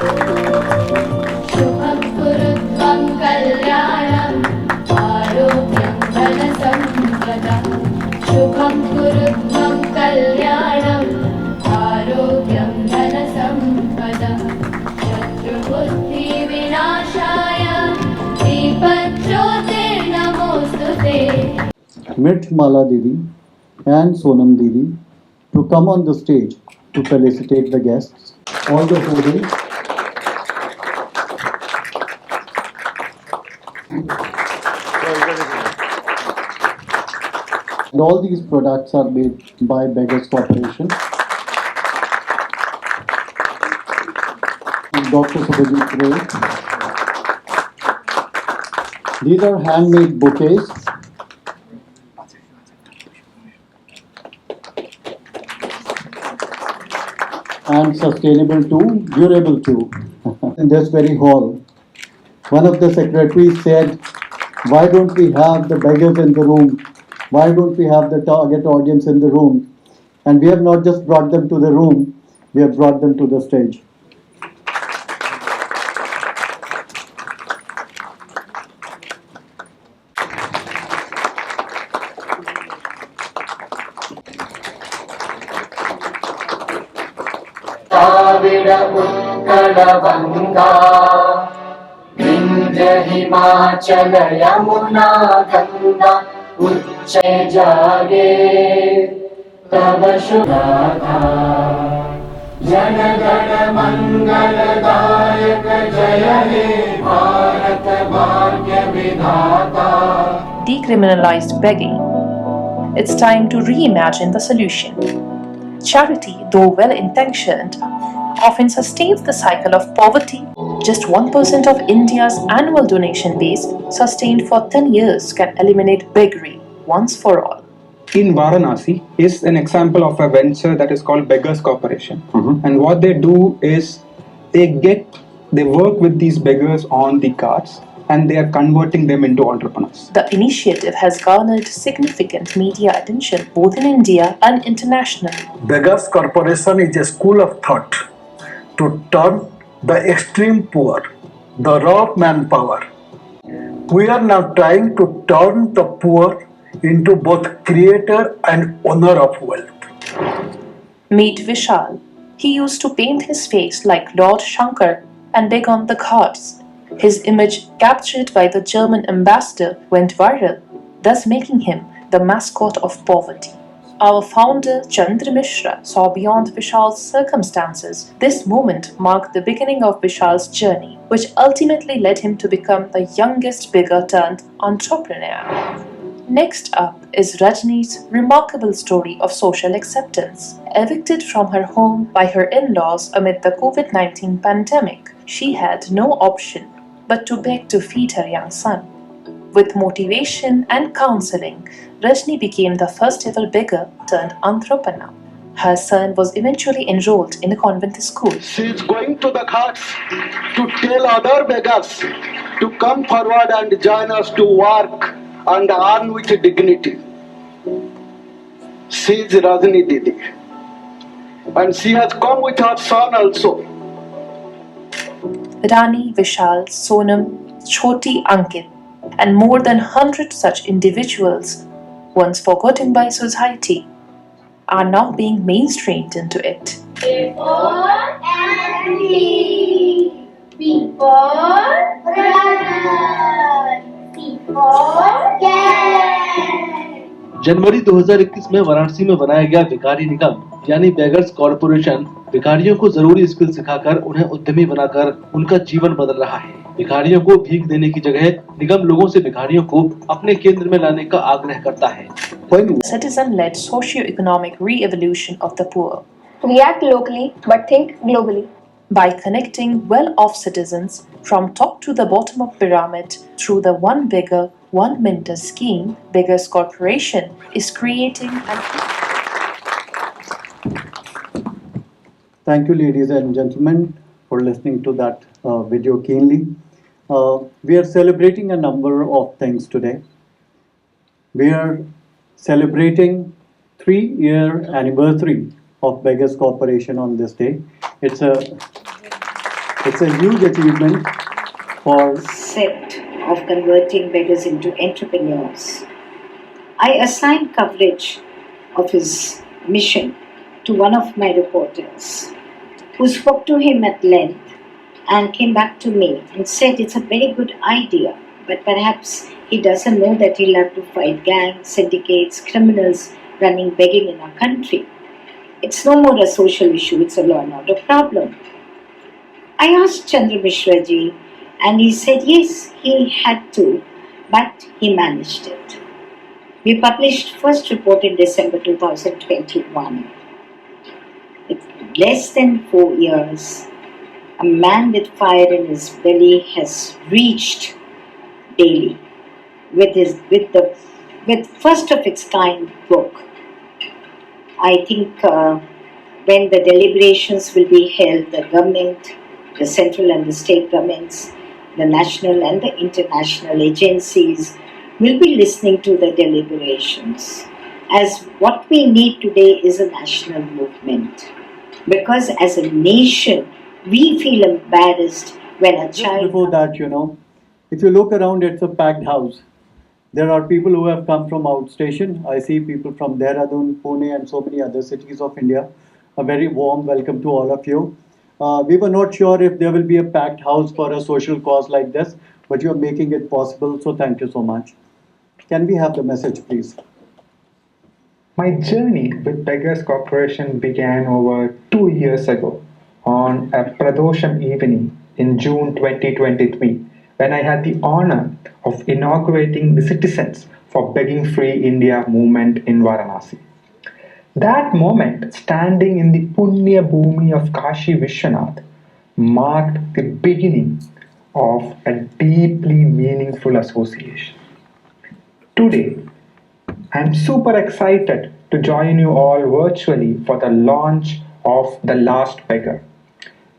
शुभं कुरुत्वं कल्याणम् आरोग्यं धनसम्पदम् शुभं कुरुत्वं कल्याणम् आरोग्यं धनसम्पदम् शत्रुबुद्धिविनाशाय दीपज्योतिर्नमोऽस्तुते. Mit Mala Didi and Sonam Didi to come on the stage to felicitate the guests. All the holdings. And all these products are made by Beggars Corporation. Dr. Subhajit Ray. These are handmade bouquets. And sustainable too, durable too. In this very hall, one of the secretaries said, why don't we have the beggars in the room? Why don't we have the target audience in the room? And we have not just brought them to the room, we have brought them to the stage. Vindhya Himachal Yamuna Ganga उच्चै जागे तव शुभाधा जनगण मंगलदायक जय हे भारत भाग्य विधाता. Decriminalized begging. It's time to reimagine the solution. Charity, though well-intentioned, often sustains the cycle of poverty. Just 1% of India's annual donation base, sustained for 10 years, can eliminate beggary once for all. In Varanasi is an example of a venture that is called Beggars Corporation. And what they do is they work with these beggars on the carts and they are converting them into entrepreneurs. The initiative has garnered significant media attention both in India and internationally. Beggars Corporation is a school of thought to turn the extreme poor, the raw manpower. We are now trying to turn the poor into both creator and owner of wealth. Meet Vishal. He used to paint his face like Lord Shankar and beg on the cards. His image, captured by the German ambassador, went viral, thus making him the mascot of poverty. Our founder, Chandra Mishra, saw beyond Vishal's circumstances. This moment marked the beginning of Vishal's journey, which ultimately led him to become the youngest beggar turned entrepreneur. Next up is Rajni's remarkable story of social acceptance. Evicted from her home by her in-laws amid the COVID-19 pandemic, she had no option but to beg to feed her young son. With motivation and counseling, Rajni became the first ever beggar turned entrepreneur. Her son was eventually enrolled in a convent school. She is going to the ghats to tell other beggars to come forward and join us to work and earn with dignity. She is Rajni Didi. And she has come with her son also. Rani, Vishal, Sonam, Choti, Ankit, and more than 100 such individuals, once forgotten by society, are now being mainstreamed into it. Before and before brothers, before gang. जनवरी 2021 में वाराणसी में बनाया गया भिखारी निगम यानी beggars corporation भिखारियों को जरूरी skill सिखाकर उन्हें उद्यमी बनाकर उनका जीवन बदल रहा है। भिखारियों को भीख देने की जगह निगम लोगों से भिखारियों को अपने केंद्र में लाने का आग्रह करता है। Citizen-led socio-economic re-evolution of the poor. React locally but think globally. By connecting well-off citizens from top to the bottom of pyramid through the One Beggar, One Minter scheme, Beggars Corporation is creating an... Thank you, ladies and gentlemen, for listening to that video keenly. We are celebrating a number of things today. We are celebrating 3-year anniversary of Beggars Corporation on this day. It's a It's a huge achievement for Concept of converting beggars into entrepreneurs. I assigned coverage of his mission to one of my reporters, who spoke to him at length and came back to me and said it's a very good idea, but perhaps he doesn't know that he'll have to fight gangs, syndicates, criminals running begging in our country. It's no more a social issue, it's a law and order problem. I asked Chandra Mishra ji, and he said yes, he had to, but he managed it. We published first report in December 2021. It's less than 4 years. A man with fire in his belly has reached daily with first of its kind book. I think when the deliberations will be held, the government, the central and the state governments, the national and the international agencies will be listening to the deliberations. As what we need today is a national movement. Because as a nation, we feel embarrassed when a just child. before that, if you look around, it's a packed house. There are people who have come from outstation. I see people from Dehradun, Pune, and so many other cities of India. A very warm welcome to all of you. We were not sure if there will be a packed house for a social cause like this, but you're making it possible, so thank you so much. Can we have the message, please? My journey with Beggars Corporation began over 2 years ago on a Pradosham evening in June 2023 when I had the honor of inaugurating the Citizens for Begging Free India movement in Varanasi. That moment, standing in the Punya Bhumi of Kashi Vishwanath, marked the beginning of a deeply meaningful association. Today, I'm super excited to join you all virtually for the launch of The Last Beggar,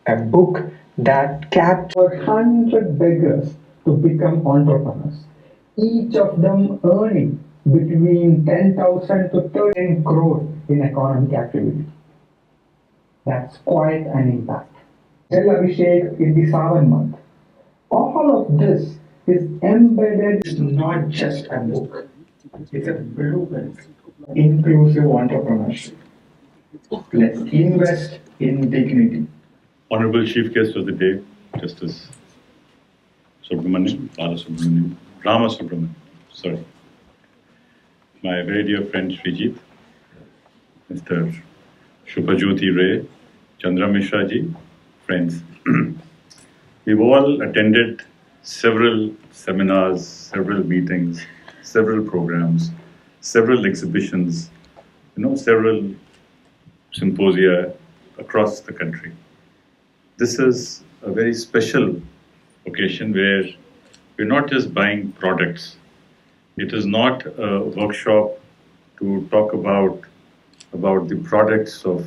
a book that captured 100 beggars to become entrepreneurs, each of them earning between 10,000 to 13 crore in economic activity. That's quite an impact. Jal Abhishek in the Savan month. All of this is embedded. It's not just a book. It's a blueprint. Inclusive entrepreneurship. Let's invest in dignity. Honorable Chief Guest of the Day, Justice Subramaniam, Balasubramaniam, Rama Subramaniam, sorry. My very dear friend Srijit, Mr. Shubhajyoti Ray, Chandra Mishra ji, friends. We've all attended several seminars, several meetings, several programs, several exhibitions, several symposia across the country. This is a very special occasion where we're not just buying products. It is not a workshop to talk about the products of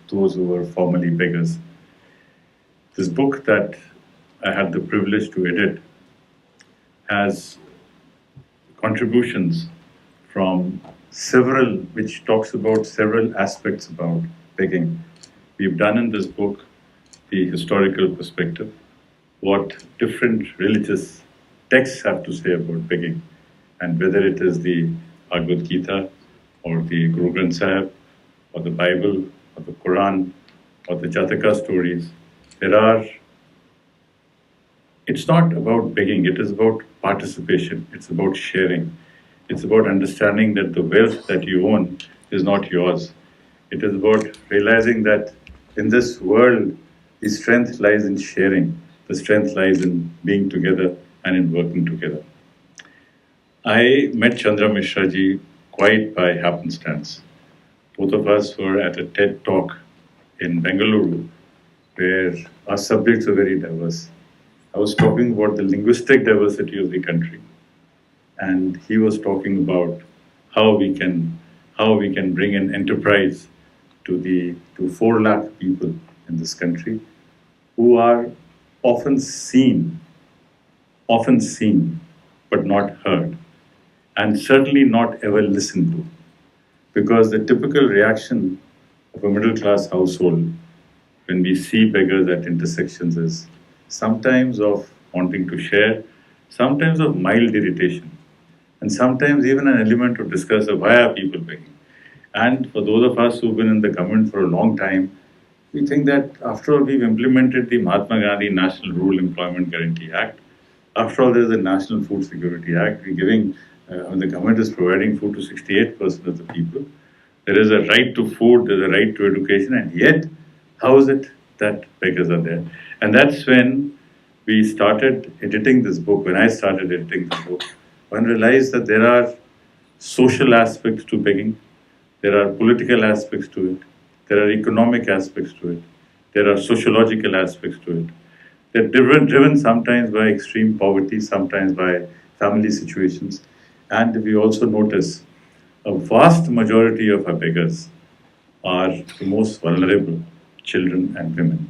those who were formerly beggars. This book that I had the privilege to edit has contributions from several, which talks about several aspects about begging. We've done in this book the historical perspective, what different religious texts have to say about begging, and whether it is the Bhagavad Gita or the Guru Granth Sahib or the Bible or the Quran or the Jataka stories. It's not about begging, it is about participation, it's about sharing. It's about understanding that the wealth that you own is not yours. It is about realizing that in this world, the strength lies in sharing. The strength lies in being together and in working together. I met Chandra Mishra ji quite by happenstance. Both of us were at a TED talk in Bengaluru, where our subjects are very diverse. I was talking about the linguistic diversity of the country, and he was talking about how we can bring an enterprise to 4 lakh people in this country who are often seen, but not heard, and certainly not ever listened to, because the typical reaction of a middle class household when we see beggars at intersections is sometimes of wanting to share, sometimes of mild irritation, and sometimes even an element of disgust of why are people begging. And for those of us who've been in the government for a long time, we think that after all, we've implemented the Mahatma Gandhi National Rural Employment Guarantee Act. After all, there's the National Food Security Act. We're giving, the government is providing food to 68% of the people. There is a right to food, there's a right to education, and yet, how is it that beggars are there? And that's when we started editing this book, when I started editing this book, one realized that there are social aspects to begging, there are political aspects to it, there are economic aspects to it, there are sociological aspects to it. They're driven sometimes by extreme poverty, sometimes by family situations. And we also notice a vast majority of our beggars are the most vulnerable, children and women.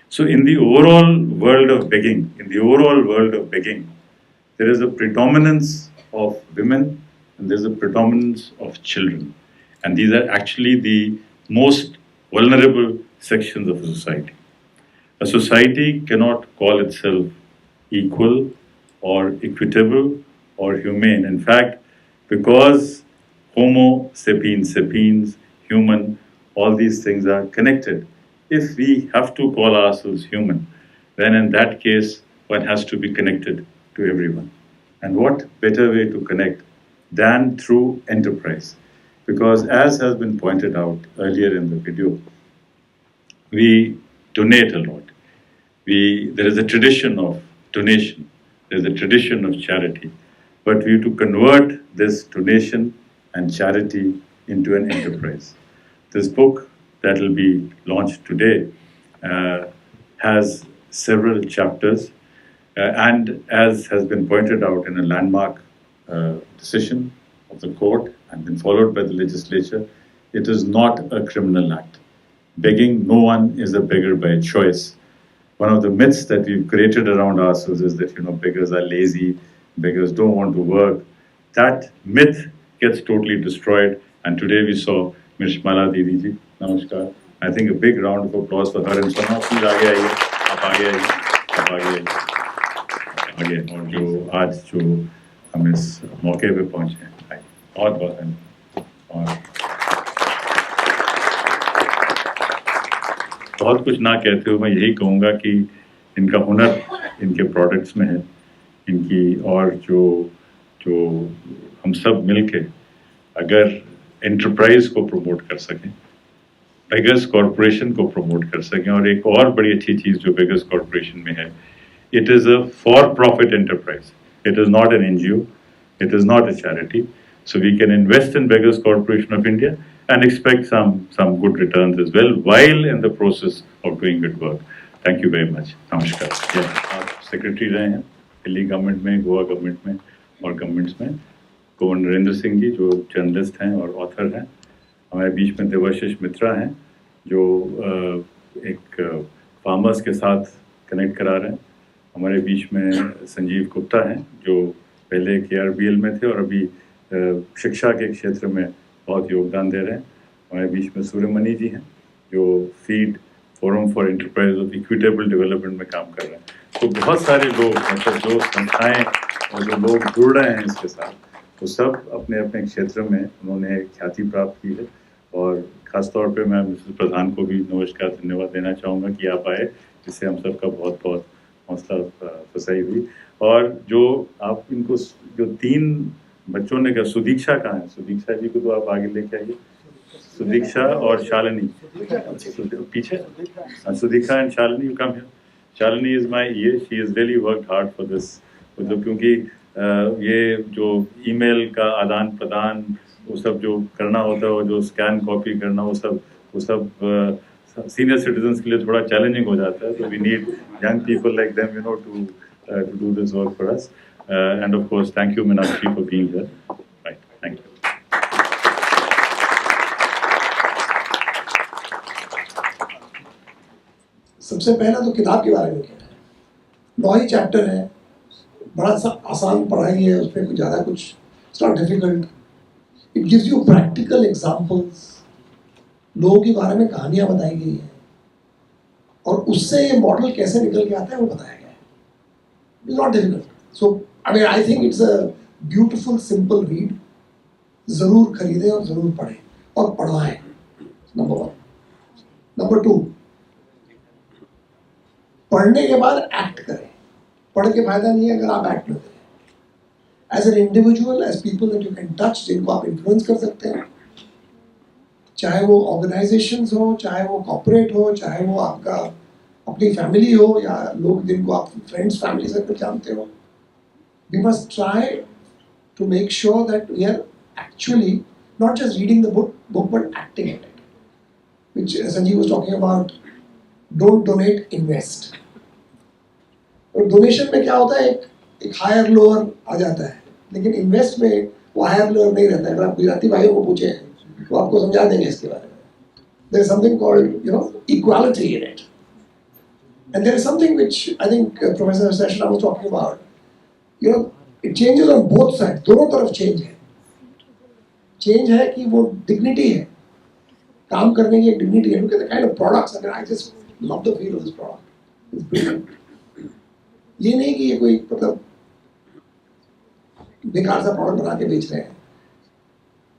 So in the overall world of begging, there is a predominance of women and there's a predominance of children. And these are actually the most vulnerable sections of a society. A society cannot call itself equal or equitable or humane. In fact, because Homo sapiens sapiens, human, all these things are connected. If we have to call ourselves human, then in that case, one has to be connected to everyone. And what better way to connect than through enterprise? Because as has been pointed out earlier in the video, we donate a lot. There is a tradition of donation, there's a tradition of charity, but we have to convert this donation and charity into an enterprise. This book that will be launched today has several chapters, and as has been pointed out in a landmark decision of the court and been followed by the legislature, it is not a criminal act. Begging, no one is a beggar by choice. One of the myths that we've created around ourselves is that, beggars are lazy, beggars don't want to work. That myth gets totally destroyed. And today we saw Ms. Mala Didi ji. Namaskar. I think a big round of applause for her. And Sona, please आगे आइए. आप आगे आइए. आप आगे आइए. आगे. और जो आज जो हम इस मौके पे पहुंचे हैं, बहुत बहुत धन्यवाद. और बहुत कुछ ना कहते हुए मैं यही कहूँगा कि इनका हुनर इनके प्रोडक्ट्स में है, इनकी, और जो हम सब मिलके अगर एंटरप्राइज को प्रमोट कर सकें, बेगर्स कॉरपोरेशन को प्रमोट कर सकें, और एक और बड़ी अच्छी चीज़ जो बेगर्स कॉरपोरेशन में है, it is a for profit enterprise. It is not an NGO, it is not a charity. So we can invest in Beggars Corporation of India and expect some good returns as well while in the process of doing good work. Thank you very much. Namaskar. आप secretary रहे हैं Delhi government में, Goa government में और governments में. कुंवर नरेंद्र सिंह जी जो journalist हैं और ऑथर हैं. हमारे बीच में देवाशीष मित्रा हैं जो एक फार्मर्स के साथ कनेक्ट करा रहे हैं. हमारे बीच में संजीव गुप्ता हैं जो पहले KRBL में थे और अभी शिक्षा के क्षेत्र में बहुत योगदान दे रहे हैं. हमारे बीच में सूर्यमणि जी हैं जो feed forum for enterprise of equitable development में काम कर रहे हैं. तो बहुत सारे लोग, मतलब जो संस्थाएं और जो लोग जुड़ रहे हैं इसके साथ, वो सब अपने अपने क्षेत्र में उन्होंने ख्याति प्राप्त की है. और ख़ासतौर पे मैं मिसेस प्रधान को भी नमस्कार धन्यवाद देना चाहूँगा कि आप आए, जिससे हम सबका बहुत बहुत हौसला अफजाई हुई. और जो आप इनको जो 3 बच्चों ने कहा, सुदीक्षा कहाँ है? सुदीक्षा जी को तो आप आगे लेके आइए. सुदीक्षा और शालिनी पीछे. Sudiksha and Shalini, you come here. Shalini is my ये, she is really worked hard for this. मतलब क्योंकि ये जो ईमेल का आदान प्रदान, वो सब जो करना होता है, वो जो स्कैन कॉपी करना, वो सब सीनियर सिटीजन्स के लिए थोड़ा चैलेंजिंग हो जाता है. तो we need young people like them to do this work for us. And of course, thank you, Meenakshi, for being here. Right, thank you. सबसे पहला तो किताब के बारे में कहना है. 9 ही चैप्टर है, बड़ा सा आसान पढ़ाई है, उसमें कुछ ज़्यादा कुछ it's not difficult. It gives you practical examples. लोगों के बारे में कहानियाँ बताई गई हैं, उससे ये मॉडल कैसे निकल के आता है वो बताया गया है. It's not difficult. So I mean I think it's a beautiful simple read. जरूर खरीदें और जरूर पढ़ें और पढ़वाएं. नंबर 1. नंबर 2, पढ़ने के बाद एक्ट करें. पढ़ के फायदा नहीं है अगर आप एक्ट न करें. As an individual, as people that you can touch, जिनको आप इन्फ्लुएंस कर सकते हैं, चाहे वो ऑर्गेनाइजेशंस हो, चाहे वो कॉर्पोरेट हो, चाहे वो आपका अपनी फैमिली हो या लोग जिनको आप फ्रेंड्स फैमिली सर्कल जानते हो. We must try to make sure that we are actually not just reading the book but acting in it, which Sanjeev was talking about. Don't donate, invest. और donation में क्या होता है, एक higher lower आ जाता है, लेकिन इन्वेस्ट में वो हायर लोअर नहीं रहता है. अगर आप गुजराती भाइयों को पूछे वो आपको समझा देंगे इसके बारे में. There is something called equality in it, and there is something which I think Professor Seshna was talking about. It changes on both sides. दोनों तरफ चेंज है. चेंज है कि वो डिग्निटी है, काम करने की एक डिग्निटी है. Look at the kind of products. I mean, I just love the feel of this product. It's brilliant. ये नहीं कि ये कोई मतलब बेकार सा प्रोडक्ट बना के बेच रहे हैं.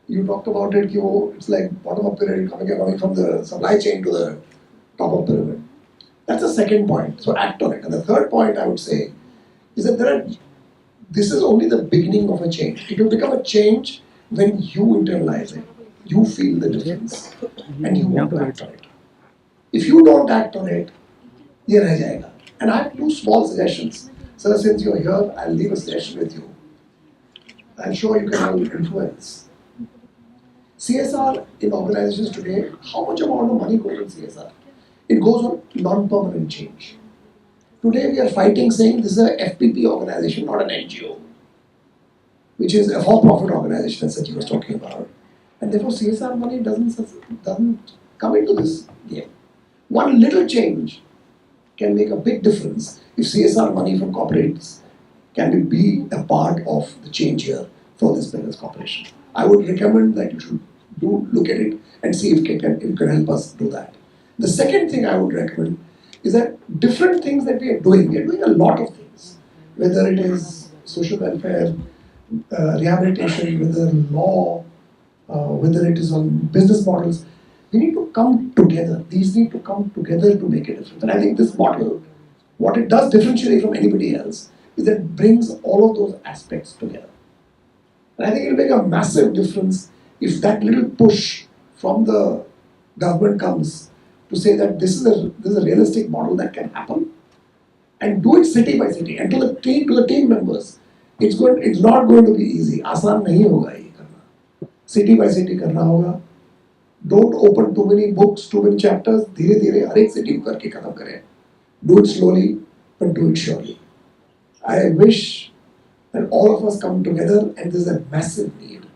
You talked about it कि वो it's like bottom of pyramid coming from the supply chain to the top of pyramid. That's the second point. So act on it. And the third point I would say is that this is only the beginning of a change. It will become a change when you internalize it, you feel the difference, and you want to act on it. If you don't act on it, ये रह जाएगा. And I have 2 small suggestions. Sir, since you're here, I'll leave a suggestion with you. I'm sure you can all influence. CSR in organizations today, how much amount of money goes on CSR? It goes on non-permanent change. Today we are fighting saying this is a FPP organization, not an NGO, which is a for-profit organization, as Sanjeev was talking about. And therefore CSR money doesn't come into this game. One little change can make a big difference if CSR money from corporates can be a part of the change here for this Beggars Corporation. I would recommend that you should look at it and see if it can help us do that. The second thing I would recommend is that different things that we are doing a lot of things, whether it is social welfare, rehabilitation, whether law, whether it is on business models, we need to come together. These need to come together to make a difference. And I think this model, what it does differentially from anybody else, is that it brings all of those aspects together. And I think it will make a massive difference if that little push from the government comes to say that this is a realistic model that can happen, and do it city by city. And to the team members, it's not going to be easy. आसान नहीं होगा ये करना. City by city करना होगा. Don't open too many books, too many chapters. धीरे धीरे हर एक city को करके खत्म करें. Do it slowly, but do it surely. I wish that all of us come together, and this is a massive need.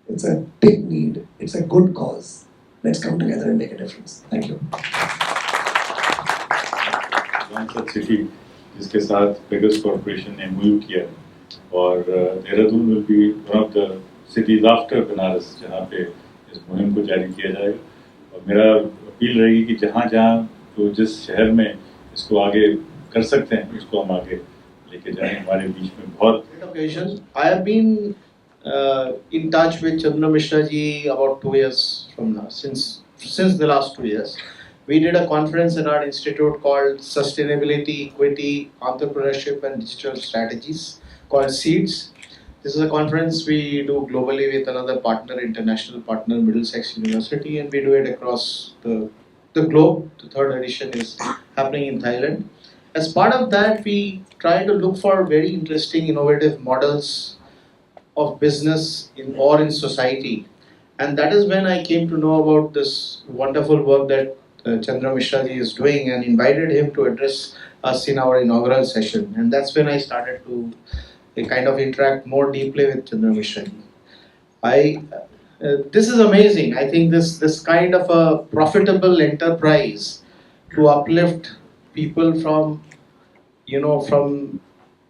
It's a big need. It's a good cause. Let's come together and make a difference. Thank you. One such city जिसके साथ Beggars Corporation ने MOU किया, और Dehradun will be one of the cities after Banaras जहाँ पे इस मुहिम को जारी किया जाएगा. और मेरा अपील रहेगी कि जहाँ तो जिस शहर में इसको आगे कर सकते हैं उसको हम आगे लेके जाएं. हमारे बीच में बहुत occasion. I have been in touch with Chandra Mishra ji about 2 years from now, since the last 2 years. We did a conference in our institute called Sustainability, Equity, Entrepreneurship and Digital Strategies, called SEEDS. This is a conference we do globally with another partner, international partner, Middlesex University, and we do it across the globe. The 3rd edition is happening in Thailand. As part of that, we try to look for very interesting, innovative models of business in society. And that is when I came to know about this wonderful work that Chandra Mishra ji is doing, and invited him to address us in our inaugural session. And that's when I started to kind of interact more deeply with Chandra Mishra ji. This is amazing. I think this kind of a profitable enterprise to uplift people from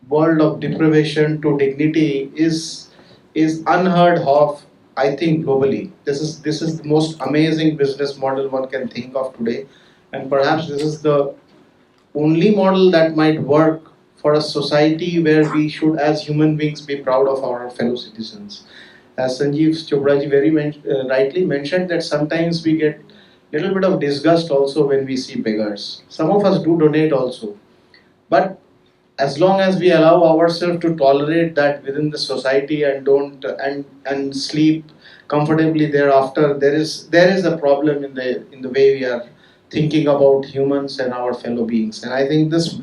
world of deprivation to dignity is unheard of, I think, globally. This is the most amazing business model one can think of today, And perhaps this is the only model that might work for a society where we should, as human beings, be proud of our fellow citizens. As Sanjeev Chopraji very rightly mentioned, that sometimes we get a little bit of disgust also when we see beggars. Some of us do donate also, but as long as we allow ourselves to tolerate that within the society and don't and sleep comfortably thereafter, there is a problem in the way we are thinking about humans and our fellow beings. And I think this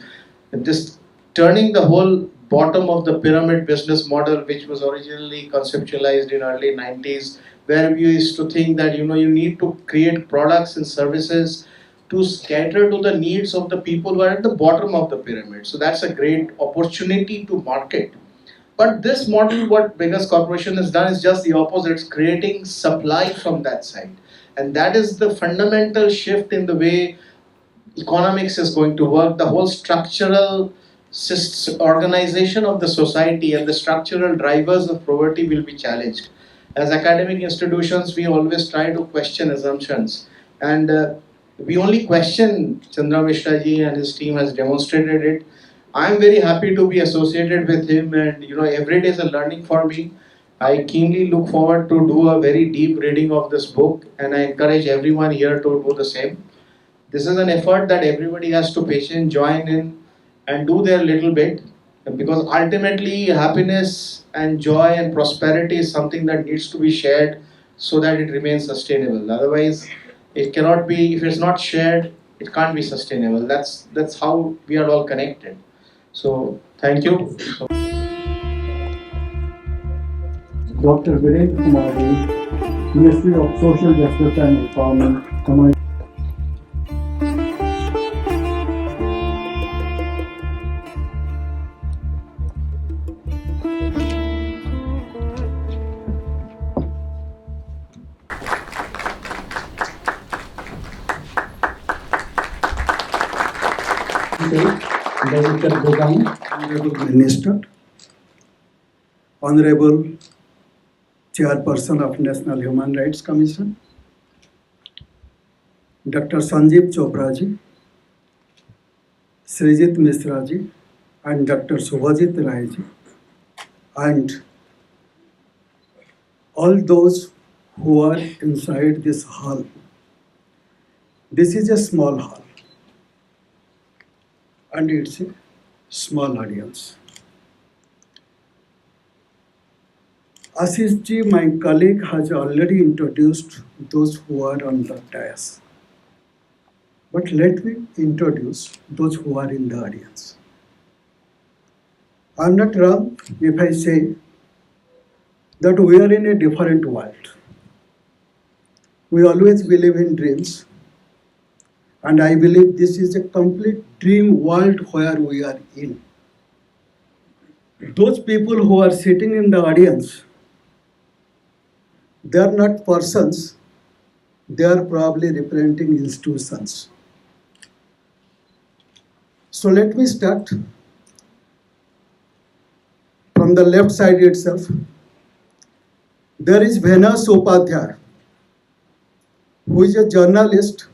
turning the whole bottom of the pyramid business model, which was originally conceptualized in early 90s, where we used to think that you need to create products and services to cater to the needs of the people who are at the bottom of the pyramid. So that's a great opportunity to market. But this model, what Beggars Corporation has done is just the opposite. It's creating supply from that side. And that is the fundamental shift in the way economics is going to work. The whole structural organization of the society and the structural drivers of poverty will be challenged. As academic institutions, we always try to question assumptions. And we only question Chandra Mishra ji, and his team has demonstrated it. I am very happy to be associated with him, and every day is a learning for me. I keenly look forward to do a very deep reading of this book, and I encourage everyone here to do the same. This is an effort that everybody has to patiently join in and do their little bit, because ultimately happiness and joy and prosperity is something that needs to be shared so that it remains sustainable. Otherwise, it cannot be. If it's not shared, it can't be sustainable. That's how we are all connected. So thank you. Dr. Virendra Kumar, Ministry of Social Justice and Empowerment, Community. Honorable Minister, Honorable Chairperson of National Human Rights Commission, Dr. Sanjeev Chopra ji, Srijit Mishra ji, and Dr. Subhajit Rai ji, and all those who are inside this hall. This is a small hall, and it's a small audience. Ashish ji, my colleague, has already introduced those who are on the dais. But let me introduce those who are in the audience. I'm not wrong if I say that we are in a different world. We always believe in dreams, and I believe this is a complete dream world where we are in. Those people who are sitting in the audience, they are not persons, they are probably representing institutions. So let me start from the left side itself. There is Venus Upadhyay, who is a journalist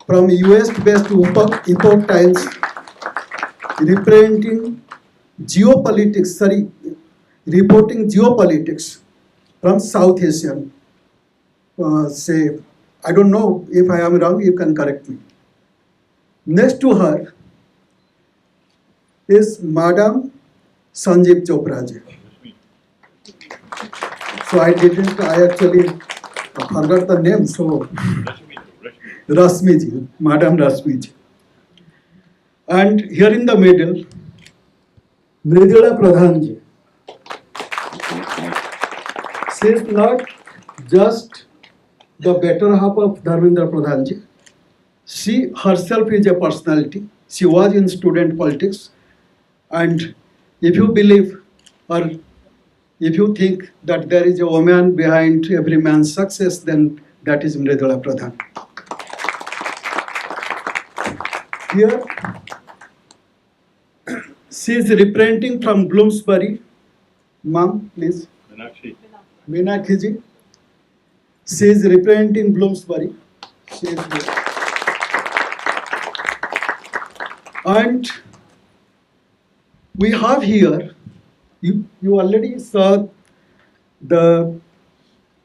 from US-based Epoch Times, reporting geopolitics from South Asian. I don't know if I am wrong, you can correct me. Next to her is Madam Sanjeev Chopra ji. So I actually forgot the name, so Rasmi ji, Madam Rasmi ji. And here in the middle, Mridula Pradhan ji. She is not just the better half of Dharmendra Pradhan ji. She herself is a personality. She was in student politics. And if you believe or if you think that there is a woman behind every man's success, then that is Mridula Pradhan. Here, she is representing from Bloomsbury. Ma'am, please. Meenakshi ji. She is representing Bloomsbury. She is here. And we have here, you already saw the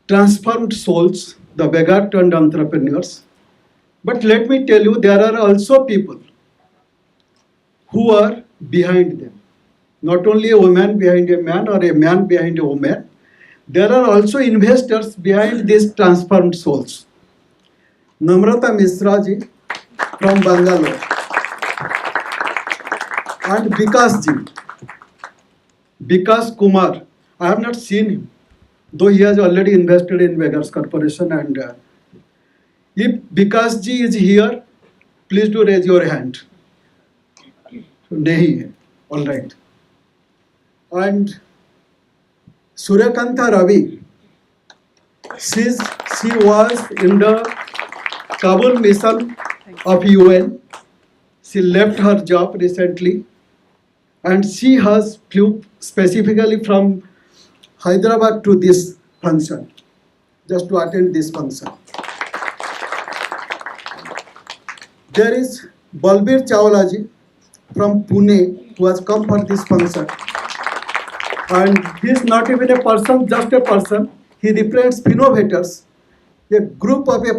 transformed souls, the beggar turned entrepreneurs. But let me tell you, there are also people who are behind them. Not only a woman behind a man or a man behind a woman, there are also investors behind these transformed souls. Namrata Misra ji from Bangalore and Vikas ji, Vikas Kumar. I have not seen him, though he has already invested in Beggars Corporation. And if Vikas ji is here, please do raise your hand. Nahi hai. All right. And Suryakanta Ravi, she was in the Kabul mission of UN. She left her job recently and she has flew specifically from Hyderabad to this function, just to attend this function. There is Balbir Chawla ji from Pune who has come for this function. And he is not even a person, just a person. He represents innovators, a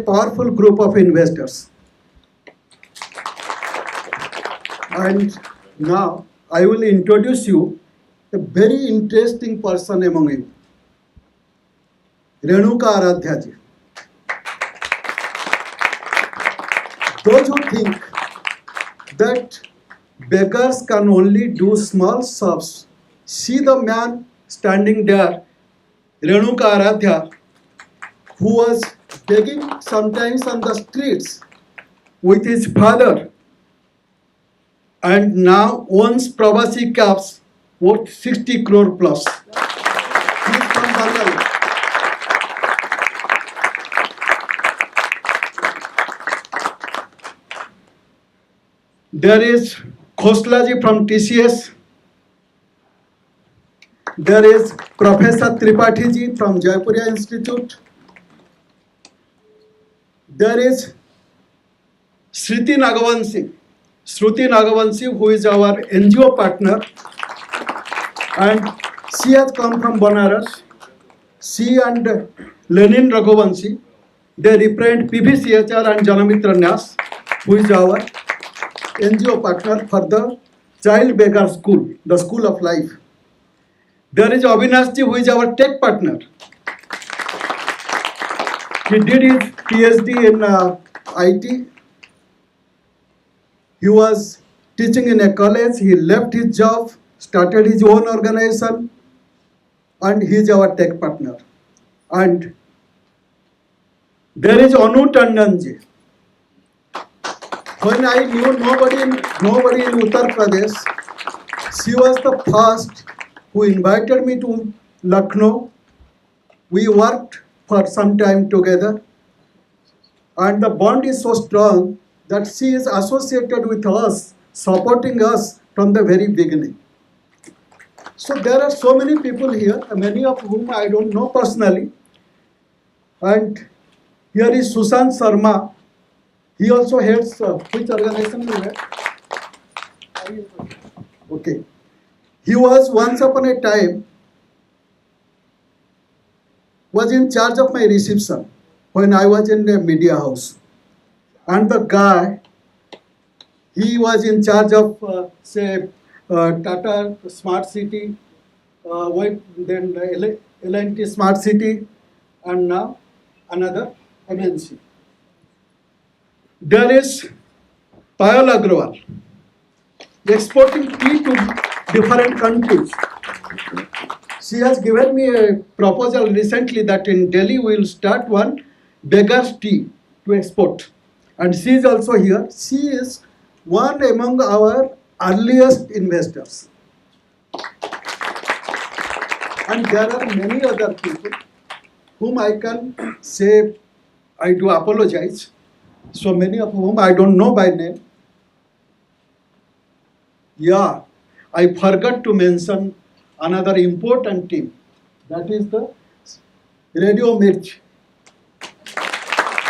powerful group of investors. And now I will introduce you a very interesting person among you, Renuka Aradhya ji. Those who think that beggars can only do small shops, see the man standing there, Renuka Aradhya, who was begging sometimes on the streets with his father and now owns Pravasi cabs worth 60 crore plus. He is from Bangalore. There is Khoslaji from TCS. There is Professor Tripathi ji from Jaipuriya Institute. There is Shruti Nagavanshi, who is our NGO partner, and she has come from Banaras. She and Lenin Raghuvanshi, they represent PVCHR and Janamitra Nyas, who is our NGO partner for the Child Beggar School, the School of Life. There is Avinash ji, who is our tech partner. He did his PhD in IT. He was teaching in a college. He left his job, started his own organization, and he is our tech partner. And there is Anu Tandon ji. When I knew nobody in Uttar Pradesh, she was the first who invited me to Lucknow. We worked for some time together, and the bond is so strong that she is associated with us, supporting us from the very beginning. So there are so many people here, many of whom I don't know personally. And here is Sushant Sharma. He also heads which organization you head? Okay. He was once upon a time was in charge of my reception when I was in the media house. And the guy, he was in charge of Tata Smart City, then the L&T Smart City, and now another MNC. There is Payal Agrawal, exporting tea to different countries. She has given me a proposal recently that in Delhi we will start one Beggars tea to export. And she is also here. She is one among our earliest investors. And there are many other people whom I can say, I do apologize. So many of whom I don't know by name. Yeah, I forgot to mention another important team. That is the Radio Mirch.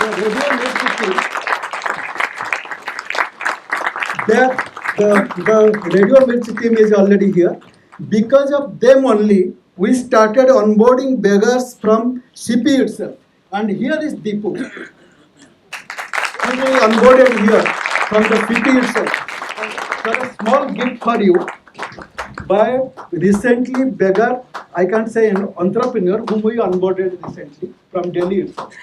The Radio Mirch team, The Radio Mirchi team is already here. Because of them only, we started onboarding beggars from CP itself. And here is Deepu, who we onboarded here from the CP itself. So a small gift for you by recently Beggar, I can't say an entrepreneur, whom we onboarded recently from Delhi itself.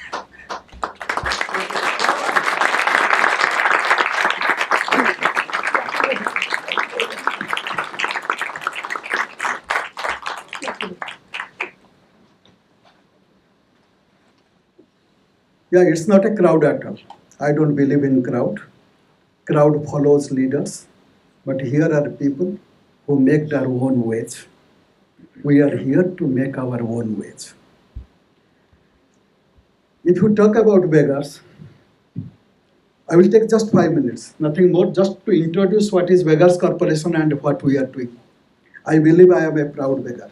Yeah, it's not a crowd at all. I don't believe in crowd. Crowd follows leaders. But here are people who make their own ways. We are here to make our own ways. If you talk about beggars, I will take just 5 minutes, nothing more, just to introduce what is Beggars Corporation and what we are doing. I believe I am a proud beggar.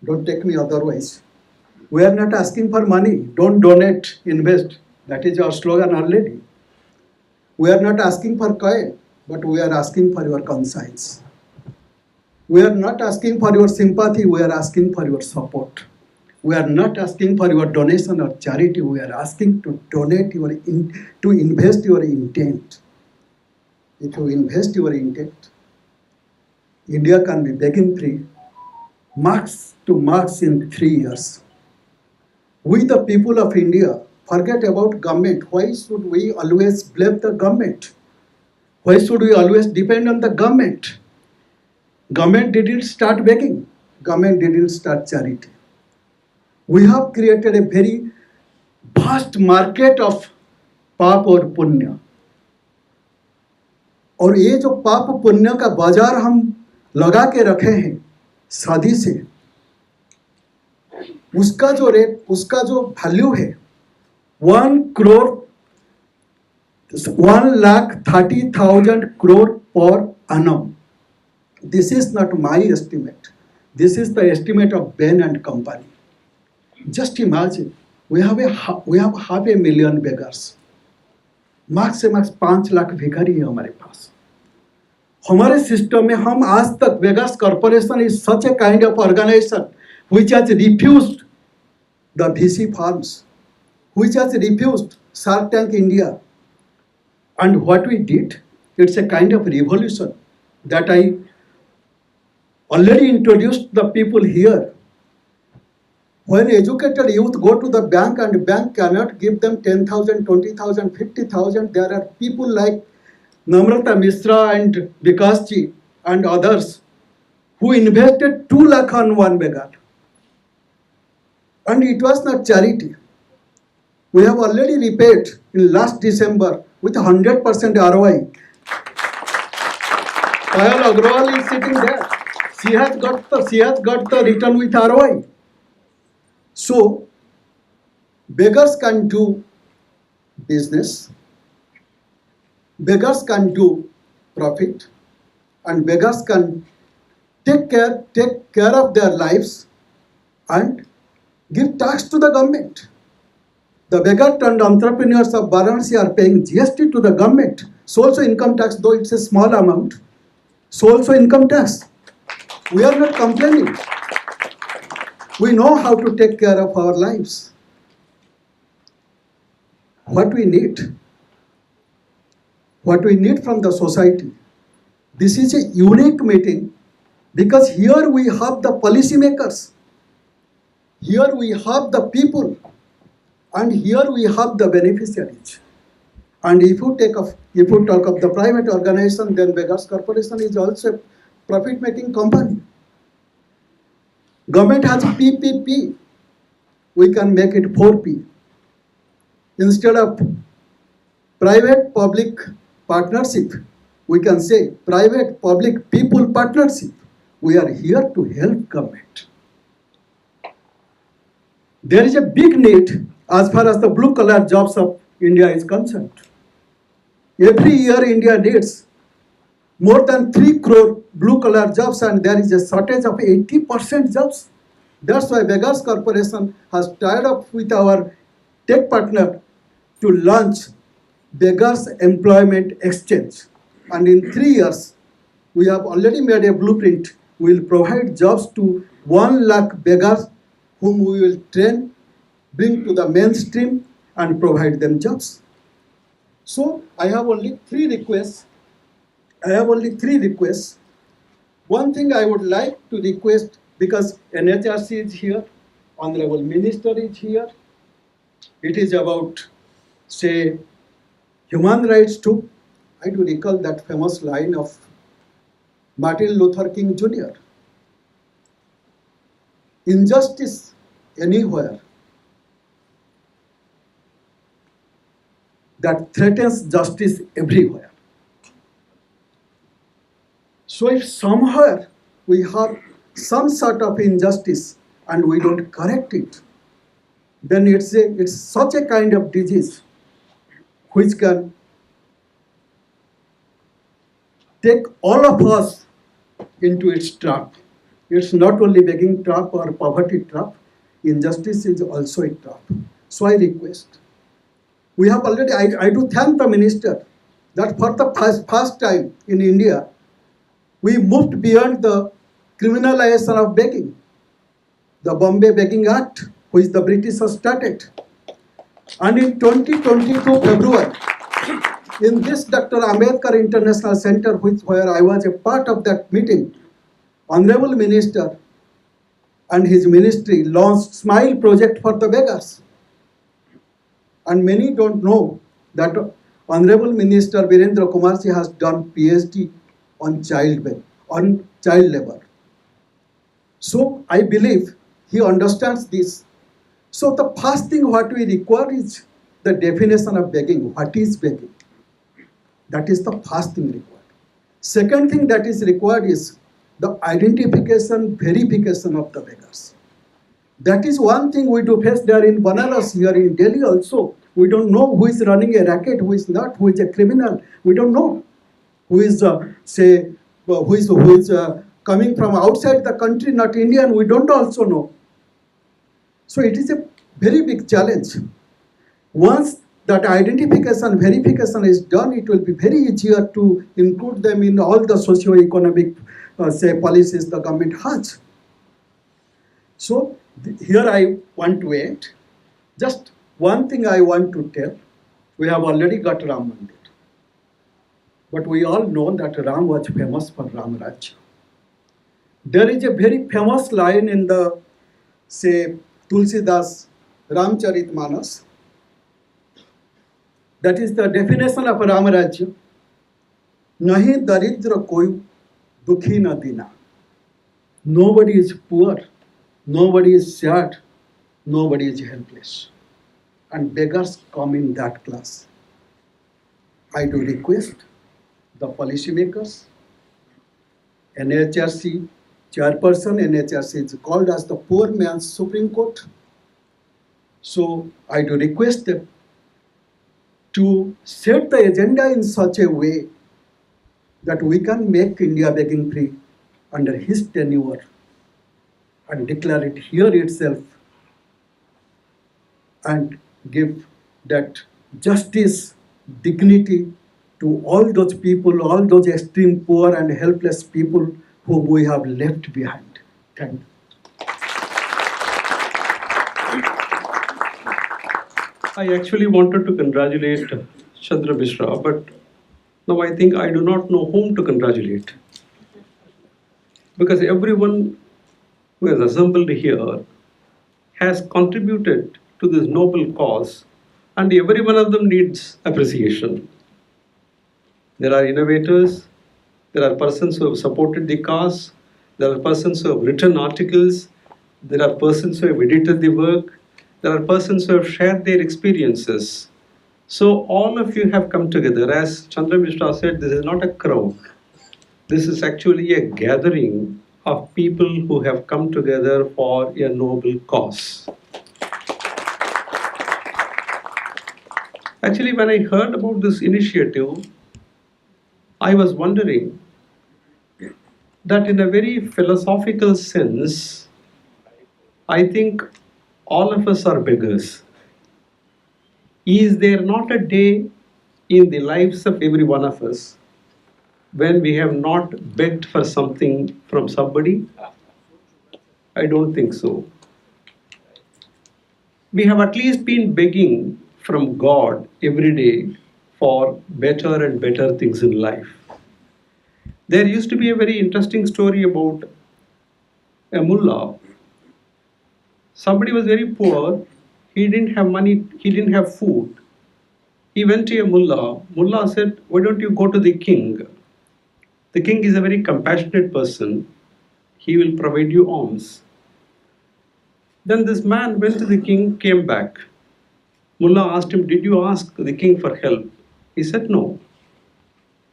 Don't take me otherwise. We are not asking for money. Don't donate, invest. That is our slogan already. We are not asking for coin, but we are asking for your conscience. We are not asking for your sympathy. We are asking for your support. We are not asking for your donation or charity. We are asking to donate to invest your intent. If you invest your intent, India can be begging free, marks to marks in 3 years. We, the people of India, forget about government. Why should we always blame the government? Why should we always depend on the government? Government didn't start begging. Government didn't start charity. We have created a very vast market of पाप और पुण्य. और ये जो पाप पुण्य का बाजार हम लगा के रखे हैं शादी से, उसका जो रेट, उसका जो वैल्यू है 1,30,000 crore per annum. This is not my estimate. This is the estimate of Bain and Company. Just imagine, we have half a million beggars. max से max 5 लाख भिखारी है हमारे पास. हमारे सिस्टम में हम आज तक beggars corporation is such a kind of organization which has refused the VC farms, which has refused Shark Tank India. And what we did, it's a kind of revolution that I already introduced the people here. When educated youth go to the bank and bank cannot give them 10,000, 20,000, 50,000, there are people like Namrata Misra and Vikasji and others who invested 2 lakh on one beggar. And it was not charity. We have already repaid in last December with 100% ROI. Payal Agrawal is sitting there. She has got the return with ROI. So, beggars can do business, beggars can do profit, and beggars can take care of their lives and give tax to the government. The beggar turned entrepreneurs of Varanasi are paying GST to the government, so also income tax, though it's a small amount, so also income tax. We are not complaining. We know how to take care of our lives. What we need from the society. This is a unique meeting because here we have the policy makers, here we have the people, and here we have the beneficiaries. And if you talk of the private organization, then Beggars Corporation is also a profit-making company. Government has PPP. We can make it 4P. Instead of private-public partnership, we can say private-public-people partnership. We are here to help government. There is a big need as far as the blue-collar jobs of India is concerned. Every year India needs more than 3 crore blue-collar jobs, and there is a shortage of 80% jobs. That's why Beggars Corporation has tied up with our tech partner to launch Beggars Employment Exchange. and in 3 years, we have already made a blueprint. We will provide jobs to 1 lakh beggars whom we will train, bring to the mainstream and provide them jobs. So I have only 3 requests. One thing I would like to request, because NHRC is here, Honorable Minister is here, it is about, say, human rights too. I do recall that famous line of Martin Luther King Jr. Injustice anywhere that threatens justice everywhere. So if somewhere we have some sort of injustice and we don't correct it, then it's such a kind of disease which can take all of us into its trap. It's not only begging trap or poverty trap, injustice is also a trap. So I request, we have already, I do thank the minister that for the first time in India, we moved beyond the criminalization of begging. The Bombay Begging Act, which the British started. And in 2022 February, in this Dr. Ambedkar International Center, where I was a part of that meeting, Honorable Minister and his ministry launched Smile Project for the beggars. And many don't know that Honorable Minister Virendra Kumarji has done PhD on child labor. So I believe he understands this. So the first thing what we require is the definition of begging. What is begging? That is the first thing required. Second thing that is required is the identification, verification of the beggars. That is one thing we do face there in Banaras, here in Delhi also. We don't know who is running a racket, who is not, who is a criminal. We don't know who is, coming from outside the country, not Indian. We don't also know. So it is a very big challenge. Once that identification, verification is done, it will be very easier to include them in all the socio-economic, policies the government has. So here I want to end. Just one thing I want to tell. We have already got Ram Mandir. But we all know that Ram was famous for Ram Rajya. There is a very famous line in the, say, Tulsidas Ramcharitmanas. That is the definition of Ram Rajya. Nahi daridra koi dukhi na dina. Nobody is poor, nobody is sad, nobody is helpless. And beggars come in that class. I do request the policymakers, NHRC chairperson, NHRC is called as the poor man's Supreme Court. So I do request them to set the agenda in such a way that we can make India begging free under his tenure and declare it here itself and give that justice, dignity to all those people, all those extreme poor and helpless people whom we have left behind. Thank you. I actually wanted to congratulate Chandra Mishra, but now I think I do not know whom to congratulate. Because everyone who has assembled here has contributed to this noble cause, and every one of them needs appreciation. There are innovators, there are persons who have supported the cause, there are persons who have written articles, there are persons who have edited the work, there are persons who have shared their experiences. So all of you have come together. As Chandra Mishra said, this is not a crowd. This is actually a gathering of people who have come together for a noble cause. Actually, when I heard about this initiative, I was wondering that in a very philosophical sense, I think all of us are beggars. Is there not a day in the lives of every one of us when we have not begged for something from somebody? I don't think so. We have at least been begging from God every day for better and better things in life. There used to be a very interesting story about a mullah. Somebody was very poor, he didn't have money, he didn't have food. He went to a mullah. Mullah said, "Why don't you go to the king? The king is a very compassionate person, he will provide you alms." Then this man went to the king, came back. Mullah asked him, "Did you ask the king for help?" He said, "No."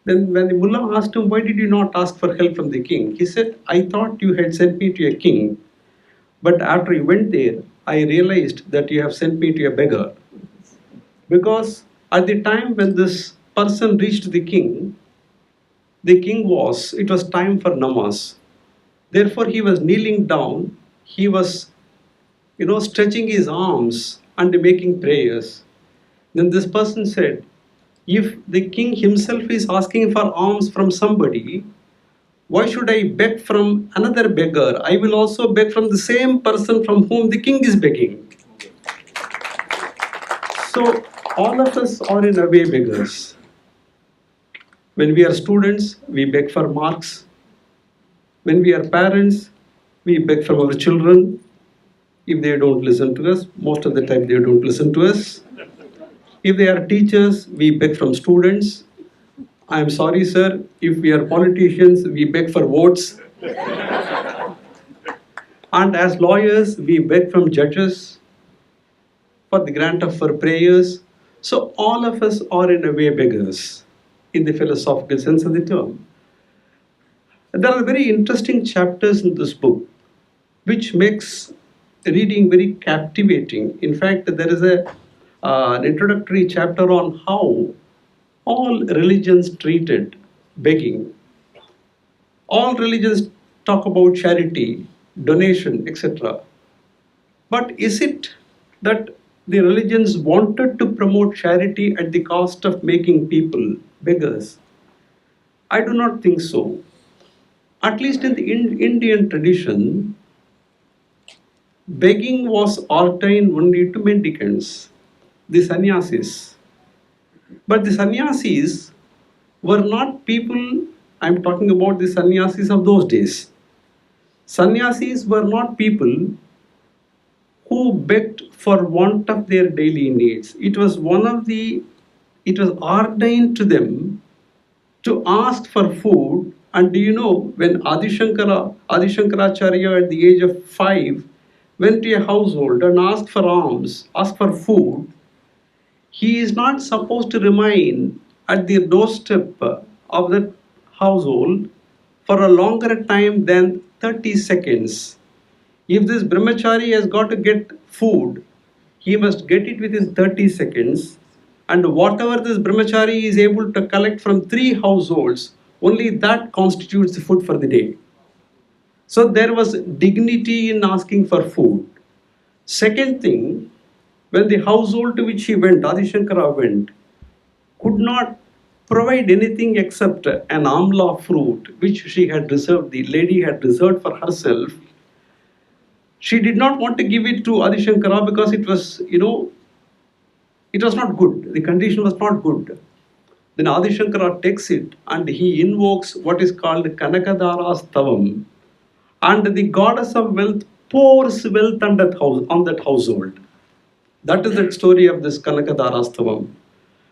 Then when the mullah asked him, "Why did you not ask for help from the king?" He said, "I thought you had sent me to a king, but after you went there, I realized that you have sent me to a beggar." Because at the time when this person reached the king it was time for namaz. Therefore, he was kneeling down, he was, stretching his arms and making prayers. Then this person said, "If the king himself is asking for alms from somebody, why should I beg from another beggar? I will also beg from the same person from whom the king is begging." So, all of us are in a way beggars. When we are students, we beg for marks. When we are parents, we beg from our children. If they don't listen to us, most of the time they don't listen to us. If they are teachers, we beg from students. I am sorry, sir, if we are politicians, we beg for votes. And as lawyers, we beg from judges for the grant of our prayers. So all of us are in a way beggars, in the philosophical sense of the term. There are very interesting chapters in this book, which makes reading very captivating. In fact, there is an introductory chapter on how all religions treated begging. All religions talk about charity, donation, etc. But is it that the religions wanted to promote charity at the cost of making people beggars? I do not think so. At least in the Indian tradition, begging was ordained only to mendicants, the sannyasis. But the sannyasis were not people, I'm talking about the sannyasis of those days. Sannyasis were not people who begged for want of their daily needs. It was ordained to them to ask for food. And do you know, when Adi Shankaracharya at the age of 5 went to a household and asked for alms, asked for food, he is not supposed to remain at the doorstep of that household for a longer time than 30 seconds. If this brahmachari has got to get food, he must get it within 30 seconds. And whatever this brahmachari is able to collect from 3 households, only that constitutes the food for the day. So there was dignity in asking for food. Second thing, when the household to which he went, Adi Shankara went, could not provide anything except an amla fruit, which she had reserved, the lady had reserved for herself. She did not want to give it to Adi Shankara because it was, it was not good. The condition was not good. Then Adi Shankara takes it and he invokes what is called Kanakadara's Tavam. And the goddess of wealth pours wealth on that household. That is the story of this Kanakadara's Tavam.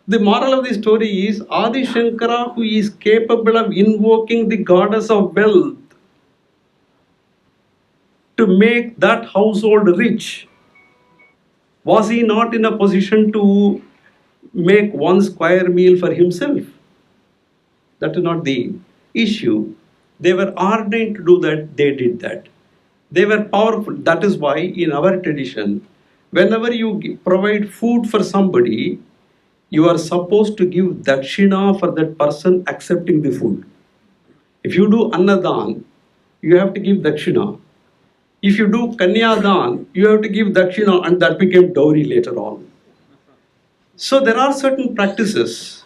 The moral of the story is Adi Shankara, who is capable of invoking the goddess of wealth to make that household rich, was he not in a position to make one square meal for himself? That is not the issue. They were ordained to do that, they did that. They were powerful. That is why in our tradition, whenever you provide food for somebody, you are supposed to give dakshina for that person accepting the food. If you do annadan, you have to give dakshina. If you do kanyadan, you have to give dakshina, and that became dowry later on. So there are certain practices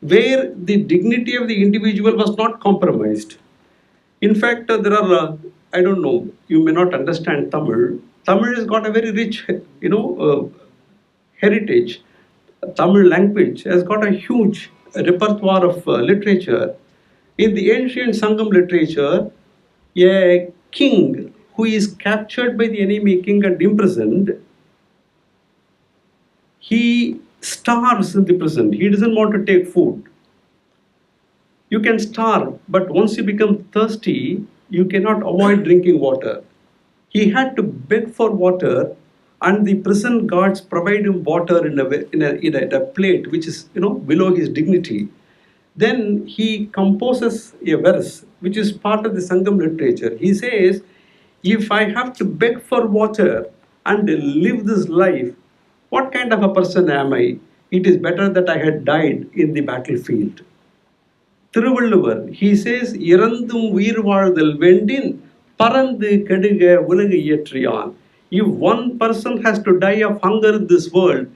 where the dignity of the individual was not compromised. In fact, there are, I don't know, you may not understand Tamil. Tamil has got a very rich, heritage. Tamil language has got a huge repertoire of literature. In the ancient Sangam literature, a king who is captured by the enemy king and imprisoned, he starves in the prison. He doesn't want to take food. You can starve, but once you become thirsty, you cannot avoid drinking water. He had to beg for water, and the prison guards provide him water in a plate which is below his dignity. Then he composes a verse which is part of the Sangam literature. He says, "If I have to beg for water and live this life, what kind of a person am I? It is better that I had died in the battlefield." Thiruvalluvar, he says, இறந்தும் உயிர் வாழ்தல் வேண்டின் பறந்து கெடுக உலகு இயற்றியான். If one person has to die of hunger in this world,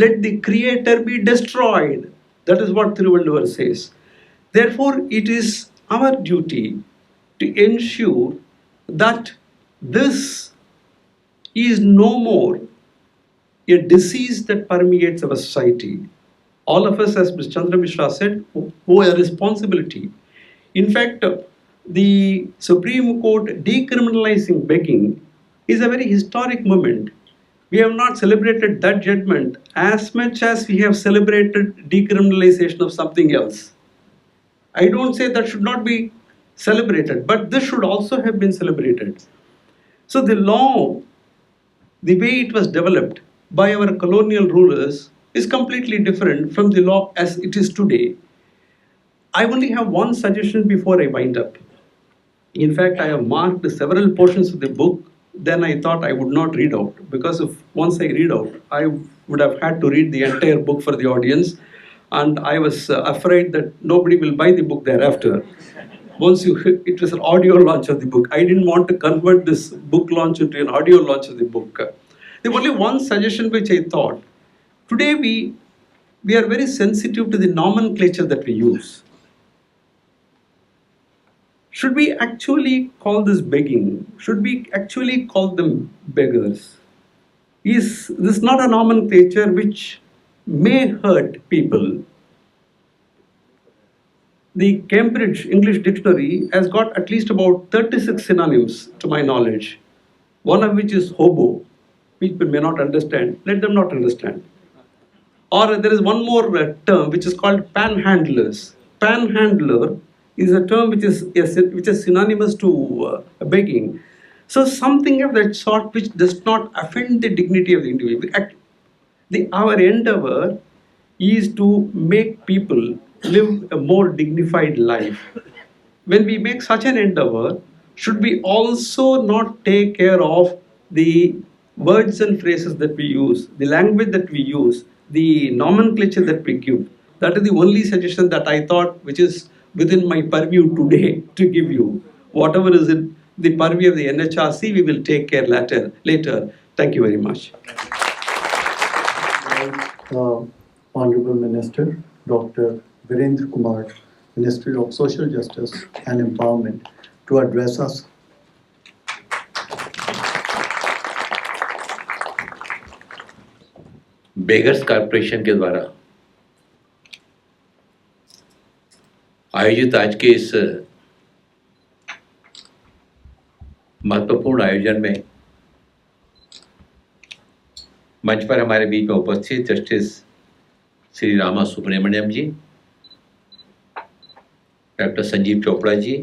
let the creator be destroyed. That is what Thiruvalluvar says. Therefore, it is our duty to ensure that this is no more a disease that permeates our society. All of us, as Mr. Chandra Mishra said, owe a responsibility. In fact, the Supreme Court decriminalizing begging is a very historic moment. We have not celebrated that judgment as much as we have celebrated decriminalization of something else. I don't say that should not be celebrated, but this should also have been celebrated. So the law, the way it was developed by our colonial rulers, is completely different from the law as it is today. I only have one suggestion before I wind up. In fact, I have marked several portions of the book. Then I thought I would not read out, because if once I read out, I would have had to read the entire book for the audience, and I was afraid that nobody will buy the book thereafter. It was an audio launch of the book. I didn't want to convert this book launch into an audio launch of the book. There was only one suggestion which I thought. Today we are very sensitive to the nomenclature that we use. Should we actually call this begging? Should we actually call them beggars? Is this not a nomenclature which may hurt people? The Cambridge English Dictionary has got at least about 36 synonyms to my knowledge, one of which is hobo. People may not understand. Let them not understand. Or there is one more term which is called panhandlers. Panhandler is a term which is synonymous to begging. So something of that sort which does not offend the dignity of the individual. Our endeavor is to make people live a more dignified life. When we make such an endeavor, should we also not take care of the words and phrases that we use, the language that we use, the nomenclature that we give? That is the only suggestion that I thought which is within my purview today to give you. Whatever is in the purview of the NHRC, we will take care later. Thank you very much. Honorable Minister, Dr. Virendra Kumar, Ministry of Social Justice and Empowerment, to address us. Beggars corporation के द्वारा आयोजित आज के इस महत्वपूर्ण आयोजन में मंच पर हमारे बीच में उपस्थित जस्टिस श्री रामा सुब्रमण्यम जी, डॉक्टर संजीव चोपड़ा जी,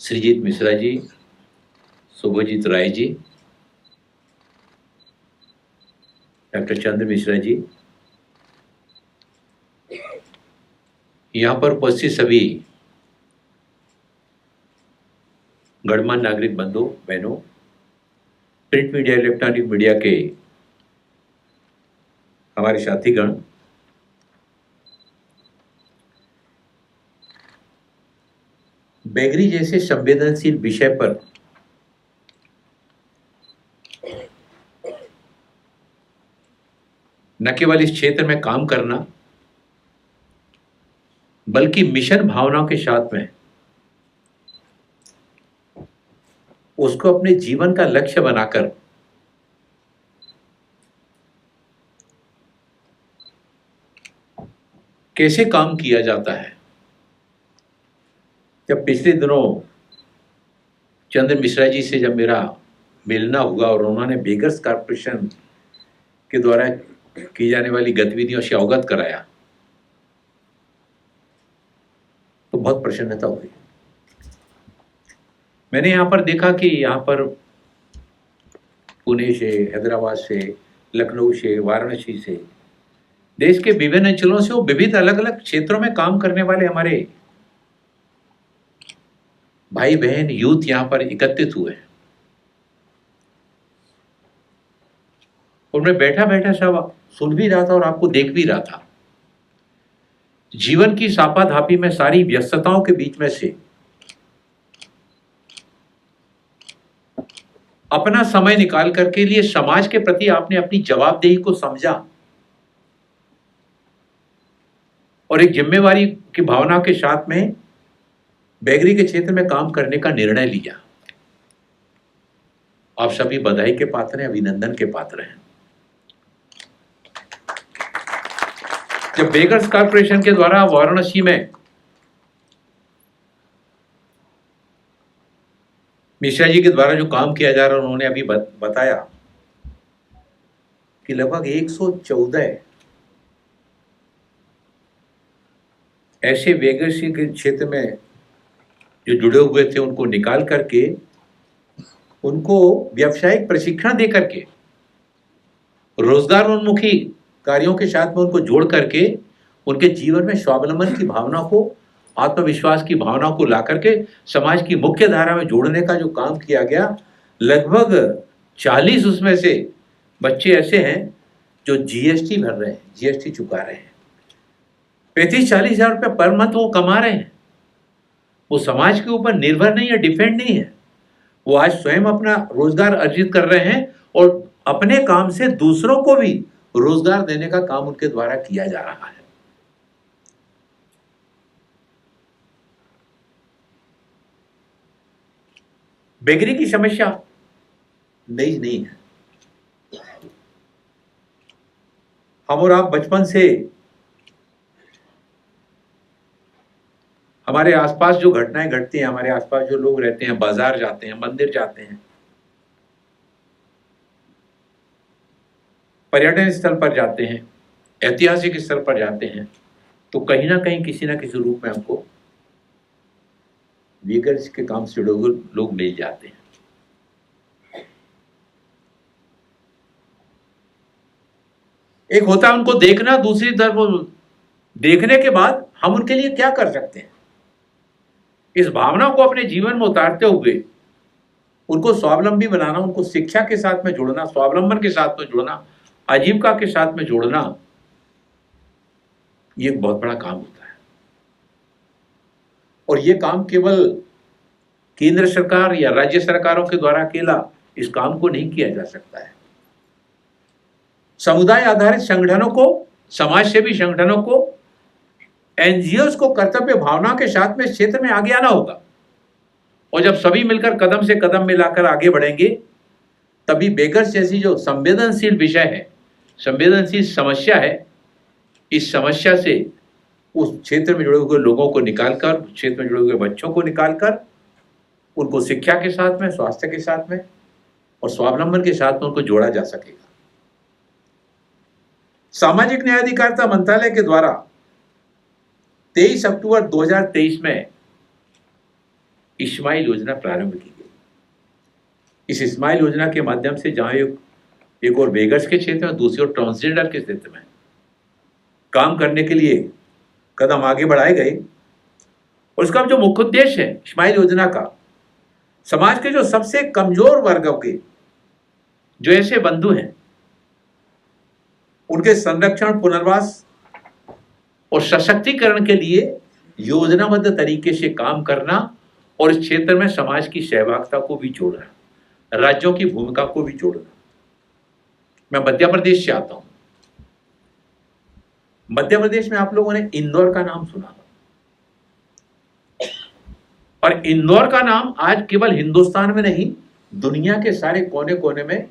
श्रीजीत मिश्रा जी, शुभजीत राय जी, डॉक्टर चंद्र मिश्रा जी, यहाँ पर उपस्थित सभी गणमान्य नागरिक बंधु बहनों, प्रिंट मीडिया, इलेक्ट्रॉनिक मीडिया के हमारे साथीगण, बेगरी जैसे संवेदनशील विषय पर न केवल इस क्षेत्र में काम करना बल्कि मिशन भावना के साथ में उसको अपने जीवन का लक्ष्य बनाकर कैसे काम किया जाता है। जब पिछले दिनों चंद्र मिश्रा जी से जब मेरा मिलना हुआ और उन्होंने बेगर्स कॉर्पोरेशन के द्वारा की जाने वाली गतिविधियों से अवगत कराया तो बहुत प्रसन्नता हुई। मैंने यहाँ पर देखा कि यहाँ पर पुणे से, हैदराबाद से, लखनऊ से, वाराणसी से, देश के विभिन्न अंचलों से वो विविध अलग अलग क्षेत्रों में काम करने वाले हमारे भाई बहन यूथ यहाँ पर एकत्रित हुए हैं। और मैं बैठा बैठा सब सुन भी रहा था और आपको देख भी रहा था। जीवन की सापाधापी में सारी व्यस्तताओं के बीच में से अपना समय निकाल करके लिए समाज के प्रति आपने अपनी जवाबदेही को समझा और एक जिम्मेवारी की भावना के साथ में बेगरी के क्षेत्र में काम करने का निर्णय लिया। आप सभी बधाई के पात्र हैं, अभिनंदन के पात्र हैं। जब बेगर्स कॉर्पोरेशन के द्वारा वाराणसी में मिश्रा जी के द्वारा जो काम किया जा रहा है, उन्होंने अभी बताया कि लगभग 114 ऐसे बेगर्स के क्षेत्र में जो जुड़े हुए थे उनको निकाल करके उनको व्यावसायिक प्रशिक्षण दे करके रोजगारोन्मुखी कार्यों के साथ में उनको जोड़ करके उनके जीवन में स्वावलंबन की भावना को, आत्मविश्वास की भावना को ला करके समाज की मुख्य धारा में जोड़ने का जो काम किया गया, लगभग 40 उसमें से बच्चे ऐसे हैं जो जीएसटी भर रहे हैं, जीएसटी चुका रहे हैं। 35-40 हजार रुपये पर मंथ वो कमा रहे हैं। वो समाज के ऊपर निर्भर नहीं है, डिपेंड नहीं है। वो आज स्वयं अपना रोजगार अर्जित कर रहे हैं और अपने काम से दूसरों को भी रोजगार देने का काम उनके द्वारा किया जा रहा है। बेगरी की समस्या नई नहीं है। हम और आप बचपन से हमारे आसपास जो घटनाएं घटती हैं, हमारे आसपास जो लोग रहते हैं, बाजार जाते हैं, मंदिर जाते हैं, पर्यटन स्थल पर जाते हैं, ऐतिहासिक स्थल पर जाते हैं, तो कहीं ना कहीं किसी ना किसी रूप में हमको बेगर्स के काम से जुड़े हुए लोग मिल जाते हैं। एक होता है उनको देखना, दूसरी तरफ देखने के बाद हम उनके लिए क्या कर सकते हैं, इस भावना को अपने जीवन में उतारते हुए उनको स्वावलंबी बनाना, उनको शिक्षा के साथ में जोड़ना, स्वावलंबन के साथ में जोड़ना, आजीविका के साथ में जोड़ना, ये एक बहुत बड़ा काम होता है। और ये काम केवल केंद्र सरकार या राज्य सरकारों के द्वारा अकेला इस काम को नहीं किया जा सकता है। समुदाय आधारित संगठनों को, समाज सेवी संगठनों को, एनजीओ को कर्तव्य भावना के साथ में इस क्षेत्र में आगे आना होगा। और जब सभी मिलकर कदम से कदम मिलाकर आगे बढ़ेंगे, तभी बेगर्स जैसी जो संवेदनशील विषय है, संवेदनशील समस्या है, इस समस्या से उस क्षेत्र में जुड़े हुए लोगों को निकालकर, उस क्षेत्र में जुड़े हुए बच्चों को निकालकर उनको शिक्षा के साथ में, स्वास्थ्य के साथ में और स्वावलंबन के साथ में उनको जोड़ा जा सकेगा। सामाजिक न्याय अधिकारिता मंत्रालय के द्वारा 23 अक्टूबर 2023 में इस्माइल योजना प्रारंभ की गई। इस इस्माइल योजना के माध्यम से जहां एक और बेगर्स के क्षेत्र में, दूसरी ओर ट्रांसजेंडर के क्षेत्र में काम करने के लिए कदम आगे बढ़ाए गए। और उसका जो मुख्य उद्देश्य है इस्माइल योजना का, समाज के जो सबसे कमजोर वर्गों के जो ऐसे बंधु हैं, उनके संरक्षण, पुनर्वास और सशक्तिकरण के लिए योजनाबद्ध तरीके से काम करना और इस क्षेत्र में समाज की सहभागिता को भी जोड़ना, राज्यों की भूमिका को भी जोड़ना। मैं मध्य प्रदेश से आता हूं। मध्य प्रदेश में आप लोगों ने इंदौर का नाम सुना। और इंदौर का नाम आज केवल हिंदुस्तान में नहीं, दुनिया के सारे कोने कोने में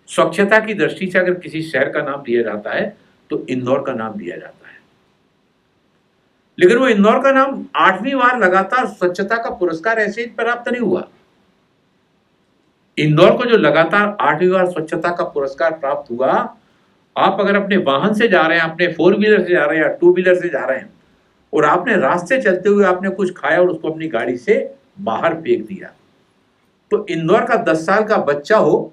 स्वच्छता की दृष्टि से अगर किसी शहर का नाम दिया जाता है तो इंदौर का नाम दिया जाता है। लेकिन वो इंदौर का नाम 8वीं बार लगातार स्वच्छता का पुरस्कार ऐसे ही प्राप्त नहीं हुआ। इंदौर को जो लगातार 8वीं बार स्वच्छता का पुरस्कार प्राप्त हुआ, आप अगर अपने वाहन से जा रहे हैं, अपने 4 व्हीलर से जा रहे हैं या 2 व्हीलर से जा रहे हैं और आपने रास्ते चलते हुए आपने कुछ खाया और उसको अपनी गाड़ी से बाहर फेंक दिया, तो इंदौर का 10 साल का बच्चा हो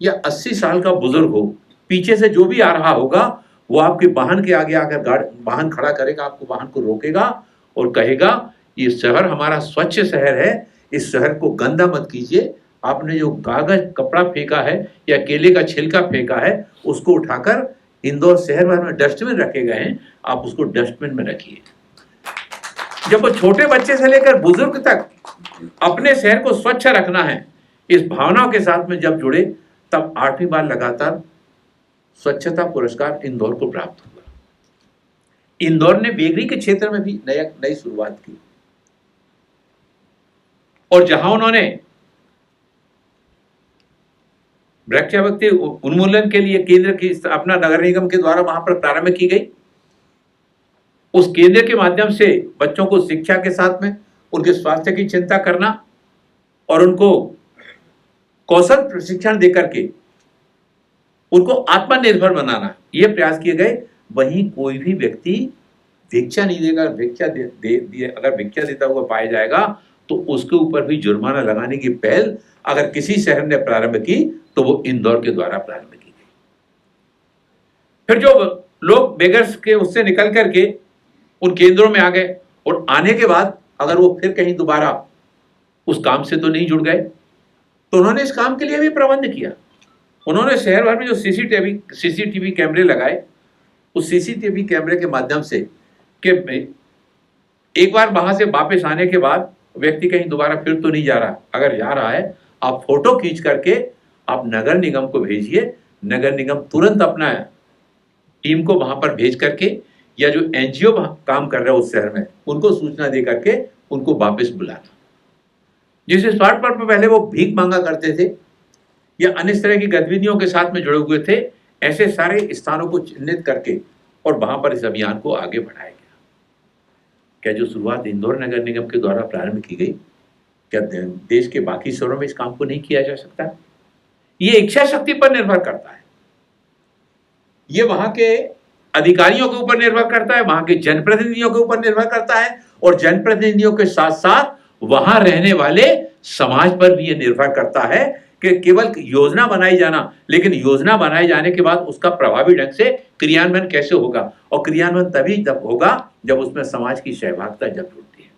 या 80 साल का बुजुर्ग हो, पीछे से जो भी आ रहा होगा वो आपके वाहन के आगे आकर वाहन खड़ा करेगा, आपको वाहन को रोकेगा और कहेगा ये शहर हमारा स्वच्छ शहर है, इस शहर को गंदा मत कीजिए, आपने जो कागज कपड़ा फेंका है या केले का छिलका फेंका है उसको उठाकर इंदौर शहर भर में डस्टबिन रखे गए हैं, आप उसको डस्टबिन में रखिए। जब वो छोटे बच्चे से लेकर बुजुर्ग तक अपने शहर को स्वच्छ रखना है, इस भावनाओं के साथ में जब जुड़े, तब 8वीं बार लगातार स्वच्छता पुरस्कार इंदौर को प्राप्त हुआ। इंदौर ने बेकरी के क्षेत्र में भी नई शुरुआत की और जहां उन्होंने वृक्षावृत्ति उन्मूलन के लिए केंद्र की स्थापना नगर निगम के द्वारा वहां पर प्रारंभ की गई। उस केंद्र के माध्यम से बच्चों को शिक्षा के साथ में उनके स्वास्थ्य की चिंता करना और उनको कौशल प्रशिक्षण देकर के उनको आत्मनिर्भर बनाना, ये प्रयास किए गए। वहीं कोई भी व्यक्ति भिक्षा नहीं देगा, अगर भिक्षा देता हुआ पाया जाएगा तो उसके ऊपर भी जुर्माना लगाने की पहल अगर किसी शहर ने प्रारंभ की तो वो इंदौर के द्वारा प्रारंभ की गई। फिर जो लोग बेगर्स के उससे निकल करके उन केंद्रों में आ गए और आने के बाद अगर वो फिर कहीं दोबारा उस काम से तो नहीं जुड़ गए, तो उन्होंने इस काम के लिए भी प्रबंध किया। उन्होंने शहर भर में जो सीसीटीवी कैमरे लगाए, उस सीसीटीवी कैमरे के माध्यम से कि एक बार वहां से वापस आने के बाद व्यक्ति कहीं दोबारा फिर तो नहीं जा रहा, अगर जा रहा है आप फोटो खींच करके आप नगर निगम को भेजिए, नगर निगम तुरंत अपना टीम को वहां पर भेज करके या जो एनजीओ काम कर रहे हैं उस शहर में उनको सूचना दे करके उनको वापस बुलाना। जिस स्पॉट पर पहले वो भीख मांगा करते थे या अन्य तरह की गतिविधियों के साथ में जुड़े हुए थे, ऐसे सारे स्थानों को चिन्हित करके और वहां पर इस अभियान को आगे बढ़ाया गया। क्या जो शुरुआत इंदौर नगर निगम के द्वारा प्रारंभ की गई, क्या देश के बाकी शहरों में इस काम को नहीं किया जा सकता? ये इच्छा शक्ति पर निर्भर करता है, ये वहां के अधिकारियों के ऊपर निर्भर करता है, वहां के जनप्रतिनिधियों के ऊपर निर्भर करता है और जनप्रतिनिधियों के साथ साथ वहां रहने वाले समाज पर भी ये निर्भर करता है कि केवल योजना बनाई जाना, लेकिन योजना बनाए जाने के बाद उसका प्रभावी ढंग से क्रियान्वयन कैसे होगा, और क्रियान्वयन तभी जब होगा जब उसमें समाज की सहभागिता जब जुड़ती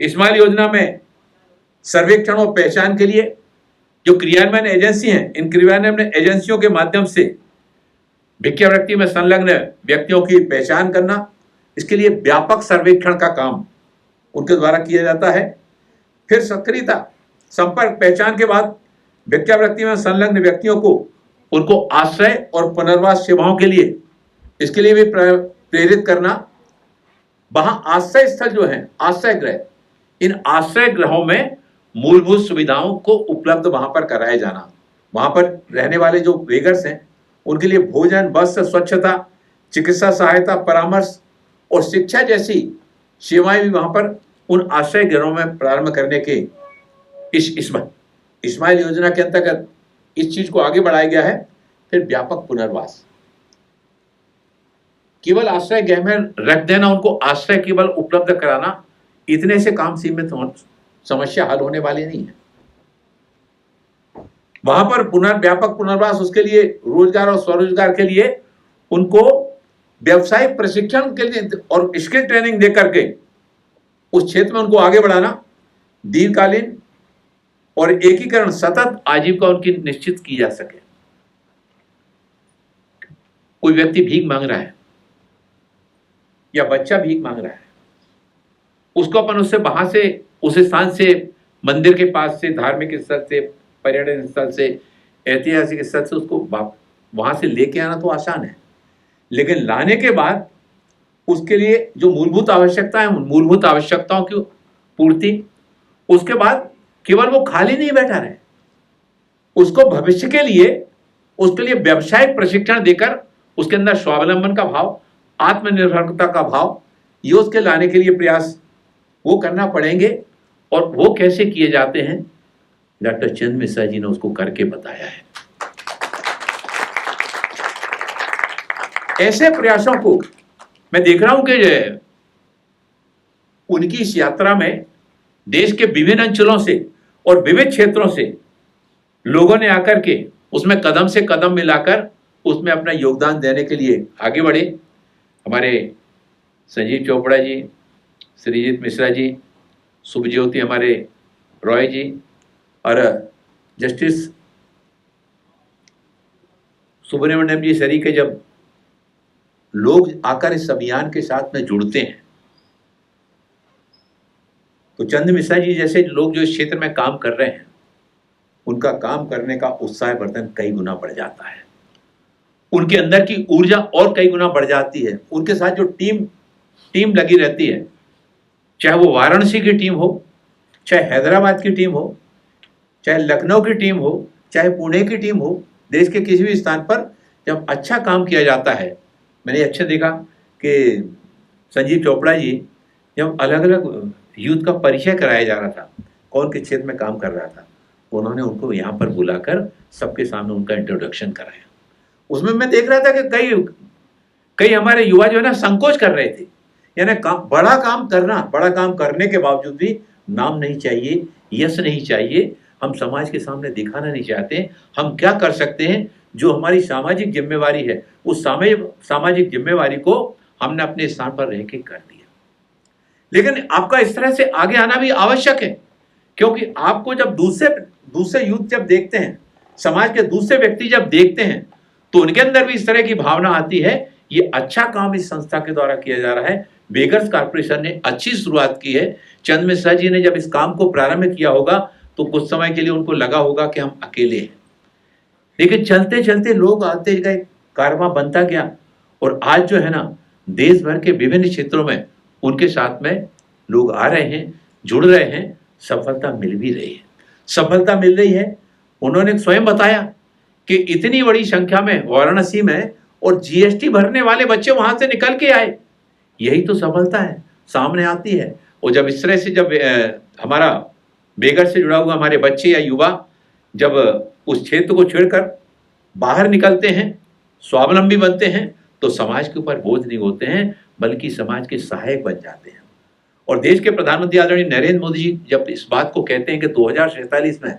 है। स्माइल योजना में सर्वेक्षण और पहचान के लिए जो क्रियान्वयन एजेंसी हैं, इन क्रियान्वयन एजेंसियों के माध्यम से भिक्षावृत्ति में संलग्न व्यक्तियों की पहचान करना, इसके लिए व्यापक सर्वेक्षण का काम उनके द्वारा किया जाता है। फिर सक्रियता संपर्क पहचान के बाद भिक्षावृत्ति में संलग्न व्यक्तियों को उनको आश्रय और पुनर्वास सेवाओं के लिए इसके लिए भी प्रेरित करना। वहां आश्रय स्थल जो है, आश्रय गृह, इन आश्रय गृहों में मूलभूत सुविधाओं को उपलब्ध वहां पर कराया जाना, वहां पर रहने वाले जो बेगर्स हैं उनके लिए भोजन, वस्त्र, स्वच्छता, चिकित्सा सहायता, परामर्श और शिक्षा जैसी सेवाएं भी वहां पर उन आश्रय गृहों में प्रारंभ करने के इस स्माइल योजना के अंतर्गत इस चीज को आगे बढ़ाया गया है। फिर व्यापक पुनर्वास, केवल आश्रय गृह में रख देना, उनको आश्रय केवल उपलब्ध कराना, इतने से काम सीमित समस्या हल होने वाली नहीं है। वहां पर व्यापक पुनर्वास, उसके लिए रोजगार और स्वरोजगार के लिए उनको व्यवसायिक प्रशिक्षण के लिए और स्किल ट्रेनिंग दे करके उस क्षेत्र में उनको आगे बढ़ाना, दीर्घकालीन और एकीकरण सतत आजीविका उनकी निश्चित की जा सके। कोई व्यक्ति भीख मांग रहा है या बच्चा भीख मांग रहा है, उसको अपन उससे वहां से उस स्थान से, मंदिर के पास से, धार्मिक स्थल से, पर्यटन स्थल से, ऐतिहासिक स्थल से उसको वहां से लेके आना तो आसान है, लेकिन लाने के बाद उसके लिए जो मूलभूत आवश्यकता है उन मूलभूत आवश्यकताओं की पूर्ति, उसके बाद केवल वो खाली नहीं बैठा रहे, उसको भविष्य के लिए उसके लिए व्यावसायिक प्रशिक्षण देकर उसके अंदर स्वावलंबन का भाव, आत्मनिर्भरता का भाव ये उसके लाने के लिए प्रयास वो करना पड़ेंगे। और वो कैसे किए जाते हैं, डॉक्टर चंद मिश्रा जी ने उसको करके बताया है। ऐसे प्रयासों को मैं देख रहा हूं कि उनकी इस यात्रा में देश के विभिन्न अंचलों से और विविध क्षेत्रों से लोगों ने आकर के उसमें कदम से कदम मिलाकर उसमें अपना योगदान देने के लिए आगे बढ़े। हमारे संजीव चोपड़ा जी, श्रीजीत मिश्रा जी, शुभज्योति हमारे रॉय जी और जस्टिस सुब्रमण्यम जी सरी के जब लोग आकर इस अभियान के साथ में जुड़ते हैं तो चंद मिश्रा जी जैसे लोग जो इस क्षेत्र में काम कर रहे हैं उनका काम करने का उत्साह वर्धन कई गुना बढ़ जाता है, उनके अंदर की ऊर्जा और कई गुना बढ़ जाती है। उनके साथ जो टीम लगी रहती है, चाहे वो वाराणसी की टीम हो, चाहे हैदराबाद की टीम हो, चाहे लखनऊ की टीम हो, चाहे पुणे की टीम हो, देश के किसी भी स्थान पर जब अच्छा काम किया जाता है। मैंने अच्छा देखा कि संजीव चोपड़ा जी जब अलग अलग यूथ का परिचय कराया जा रहा था, कौन के क्षेत्र में काम कर रहा था, उन्होंने उनको यहाँ पर बुलाकर सबके सामने उनका इंट्रोडक्शन कराया। उसमें मैं देख रहा था कि कई हमारे युवा जो है ना संकोच कर रहे थे, यानी बड़ा काम करने के बावजूद भी नाम नहीं चाहिए, यश नहीं चाहिए, हम समाज के सामने दिखाना नहीं चाहते। हम क्या कर सकते हैं, जो हमारी सामाजिक जिम्मेवारी है उस सामाजिक जिम्मेवारी को हमने अपने स्थान पर रह के कर दिया। लेकिन आपका इस तरह से आगे आना भी आवश्यक है, क्योंकि आपको जब दूसरे यूथ जब देखते हैं, समाज के दूसरे व्यक्ति जब देखते हैं तो उनके अंदर भी इस तरह की भावना आती है। ये अच्छा काम इस संस्था के द्वारा किया जा रहा है। बेगर्स कॉर्पोरेशन ने अच्छी शुरुआत की है। चंद मिश्रा जी ने जब इस काम को प्रारंभ किया होगा तो कुछ समय के लिए उनको लगा होगा कि हम अकेले हैं, लेकिन चलते चलते लोग आते गए, कारवां बनता गया और आज जो है ना देश भर के विभिन्न क्षेत्रों में उनके साथ में लोग आ रहे हैं, जुड़ रहे हैं, सफलता मिल भी रही है, सफलता मिल रही है। उन्होंने स्वयं बताया कि इतनी बड़ी संख्या में वाराणसी में और जीएसटी भरने वाले बच्चे वहां से निकल के आए, यही तो सफलता है सामने आती है। और जब इस तरह से जब हमारा बेगर से जुड़ा हुआ हमारे बच्चे या युवा जब उस क्षेत्र को छोड़कर बाहर निकलते हैं, स्वावलंबी बनते हैं, तो समाज के ऊपर बोझ नहीं होते हैं बल्कि समाज के सहायक बन जाते हैं। और देश के प्रधानमंत्री आदरणीय नरेंद्र मोदी जी जब इस बात को कहते हैं कि 2047 में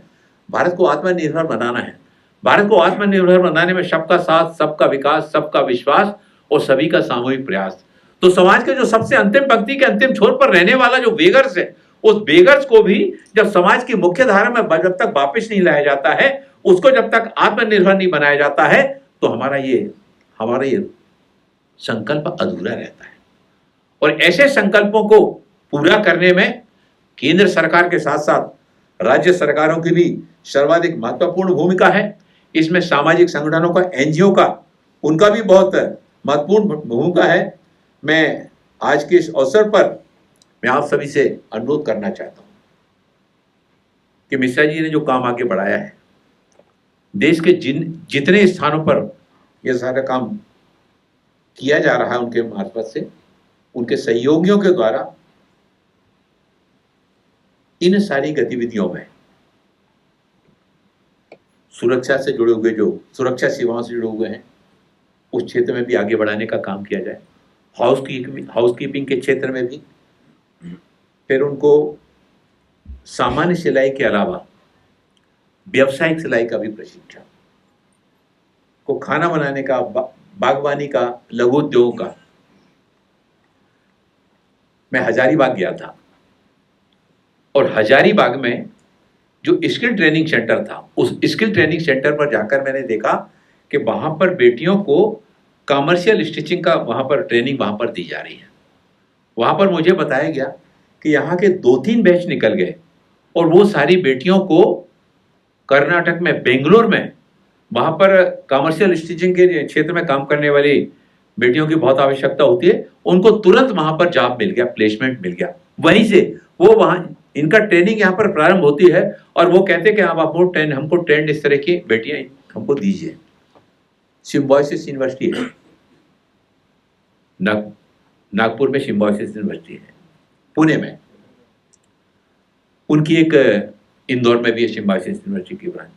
भारत को आत्मनिर्भर बनाना है, भारत को आत्मनिर्भर बनाने में सबका साथ, सबका विकास, सबका विश्वास और सभी का सामूहिक प्रयास, तो समाज के जो सबसे अंतिम पंक्ति के अंतिम छोर पर रहने वाला जो बेगर्स है, उस बेगर्स को भी जब समाज की मुख्य धारा में जब तक वापस नहीं लाया जाता है, उसको जब तक आत्मनिर्भर नहीं बनाया जाता है, तो हमारा ये संकल्प अधूरा रहता है। और ऐसे संकल्पों को पूरा करने में केंद्र सरकार के साथ साथ राज्य सरकारों की भी सर्वाधिक महत्वपूर्ण भूमिका है। इसमें सामाजिक संगठनों का, एनजीओ का, उनका भी बहुत महत्वपूर्ण भूमिका है। मैं आज के इस अवसर पर मैं आप सभी से अनुरोध करना चाहता हूं कि मिश्रा जी ने जो काम आगे बढ़ाया है, देश के जितने स्थानों पर यह सारा काम किया जा रहा है उनके मार्फत से, उनके सहयोगियों के द्वारा, इन सारी गतिविधियों में सुरक्षा से जुड़े हुए, जो सुरक्षा सेवाओं से जुड़े हुए हैं, उस क्षेत्र में भी आगे बढ़ाने का काम किया जाए। हाउसकीपिंग के क्षेत्र में भी, फिर उनको सामान्य सिलाई के अलावा व्यावसायिक सिलाई का भी प्रशिक्षण, को खाना बनाने का, बागवानी का, लघु उद्योग का। मैं हजारीबाग गया था और हजारीबाग में जो स्किल ट्रेनिंग सेंटर था, उस स्किल ट्रेनिंग सेंटर पर जाकर मैंने देखा कि वहां पर बेटियों को कमर्शियल स्टिचिंग का वहां पर ट्रेनिंग वहां पर दी जा रही है। वहां पर मुझे बताया गया कि यहाँ के 2-3 बैच निकल गए और वो सारी बेटियों को कर्नाटक में, बेंगलोर में, वहां पर कमर्शियल स्टिचिंग के क्षेत्र में काम करने वाली बेटियों की बहुत आवश्यकता होती है, उनको तुरंत वहां पर जॉब मिल गया, प्लेसमेंट मिल गया। वहीं से वो वहां इनका ट्रेनिंग यहाँ पर प्रारंभ होती है और वो कहते कि आप हमको ट्रेंड इस तरह की बेटियां हमको दीजिए। सिम्बायोसिस यूनिवर्सिटी है, नागपुर में सिम्बायोसिस यूनिवर्सिटी है, पुणे में उनकी एक, इंदौर में भी है सिम्बायोसिस यूनिवर्सिटी की ब्रांच।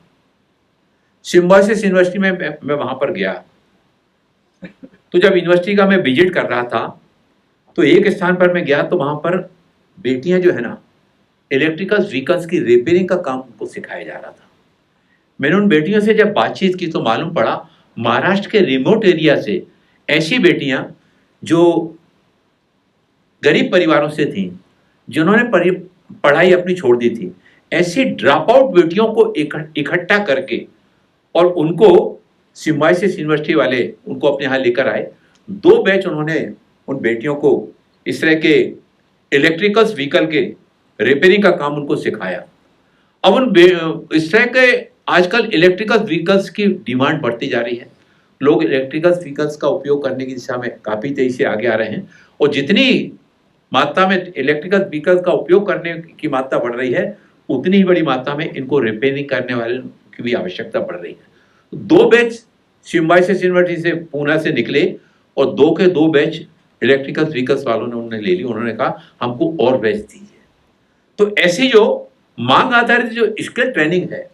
सिम्बायोसिस यूनिवर्सिटी में मैं वहां पर गया, तो जब यूनिवर्सिटी का मैं विजिट कर रहा था तो एक स्थान पर मैं गया तो वहां पर बेटियां जो है ना, इलेक्ट्रिकल व्हीकल्स की रिपेयरिंग का काम उनको सिखाया जा रहा था। मैंने उन बेटियों से जब बातचीत की तो मालूम पड़ा महाराष्ट्र के रिमोट एरिया से ऐसी बेटियां जो गरीब परिवारों से थीं, जिन्होंने पढ़ाई अपनी छोड़ दी थी, ऐसी ड्रॉप आउट बेटियों को इकट्ठा करके और उनको सिम्बायोसिस यूनिवर्सिटी वाले उनको अपने यहाँ लेकर आए। 2 बैच उन्होंने उन बेटियों को इस तरह के इलेक्ट्रिकल्स व्हीकल के रिपेयरिंग का काम उनको सिखाया। अब इस तरह के आजकल इलेक्ट्रिकल व्हीकल्स की डिमांड बढ़ती जा रही है, लोग इलेक्ट्रिकल व्हीकल्स का उपयोग करने की दिशा में काफी तेजी से आगे आ रहे हैं और जितनी मात्रा में इलेक्ट्रिकल व्हीकल्स का उपयोग करने की मात्रा बढ़ रही है, उतनी ही बड़ी मात्रा में इनको रिपेयरिंग करने वाले की भी आवश्यकता बढ़ रही है। 2 बैच सिम्बायोसिस यूनिवर्सिटी से पूना से निकले और 2 के 2 बैच इलेक्ट्रिकल व्हीकल्स वालों ने उन्होंने ले ली। उन्होंने कहा हमको और बैच दीजिए। तो ऐसी जो मांग आधारित जो स्किल ट्रेनिंग है,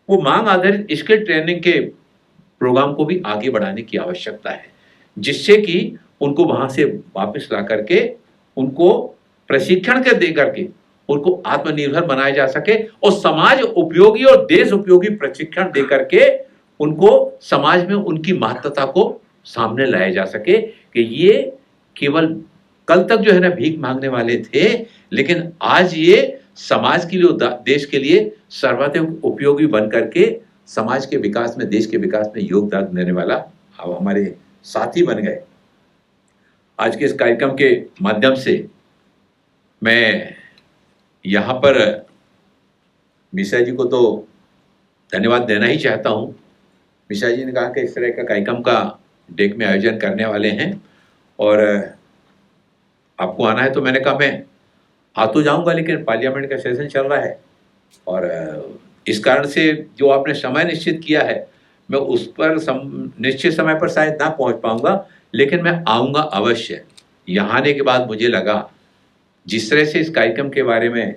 वो मांग आधारित स्किल ट्रेनिंग के प्रोग्राम को भी आगे बढ़ाने की आवश्यकता है, जिससे कि उनको वहां से वापस ला करके उनको प्रशिक्षण के दे करके उनको आत्मनिर्भर बनाया जा सके और समाज उपयोगी और देश उपयोगी प्रशिक्षण दे करके उनको समाज में उनकी महत्वता को सामने लाया जा सके कि ये केवल कल तक जो है ना भीख मांगने वाले थे, लेकिन आज ये समाज के लिए, देश के लिए सर्वाधिक उपयोगी बन करके समाज के विकास में, देश के विकास में योगदान देने वाला अब हमारे साथी बन गए। आज के इस कार्यक्रम के माध्यम से मैं यहाँ पर मिश्रा जी को तो धन्यवाद देना ही चाहता हूँ। मिश्रा जी ने कहा कि इस तरह का कार्यक्रम का डेक में आयोजन करने वाले हैं और आपको आना है, तो मैंने कहा मैं आ तो जाऊंगा, लेकिन पार्लियामेंट का सेशन चल रहा है और इस कारण से जो आपने समय निश्चित किया है, मैं उस पर निश्चित समय पर शायद ना पहुंच पाऊंगा, लेकिन मैं आऊंगा अवश्य। यहाँ आने के बाद मुझे लगा जिस तरह से इस कार्यक्रम के बारे में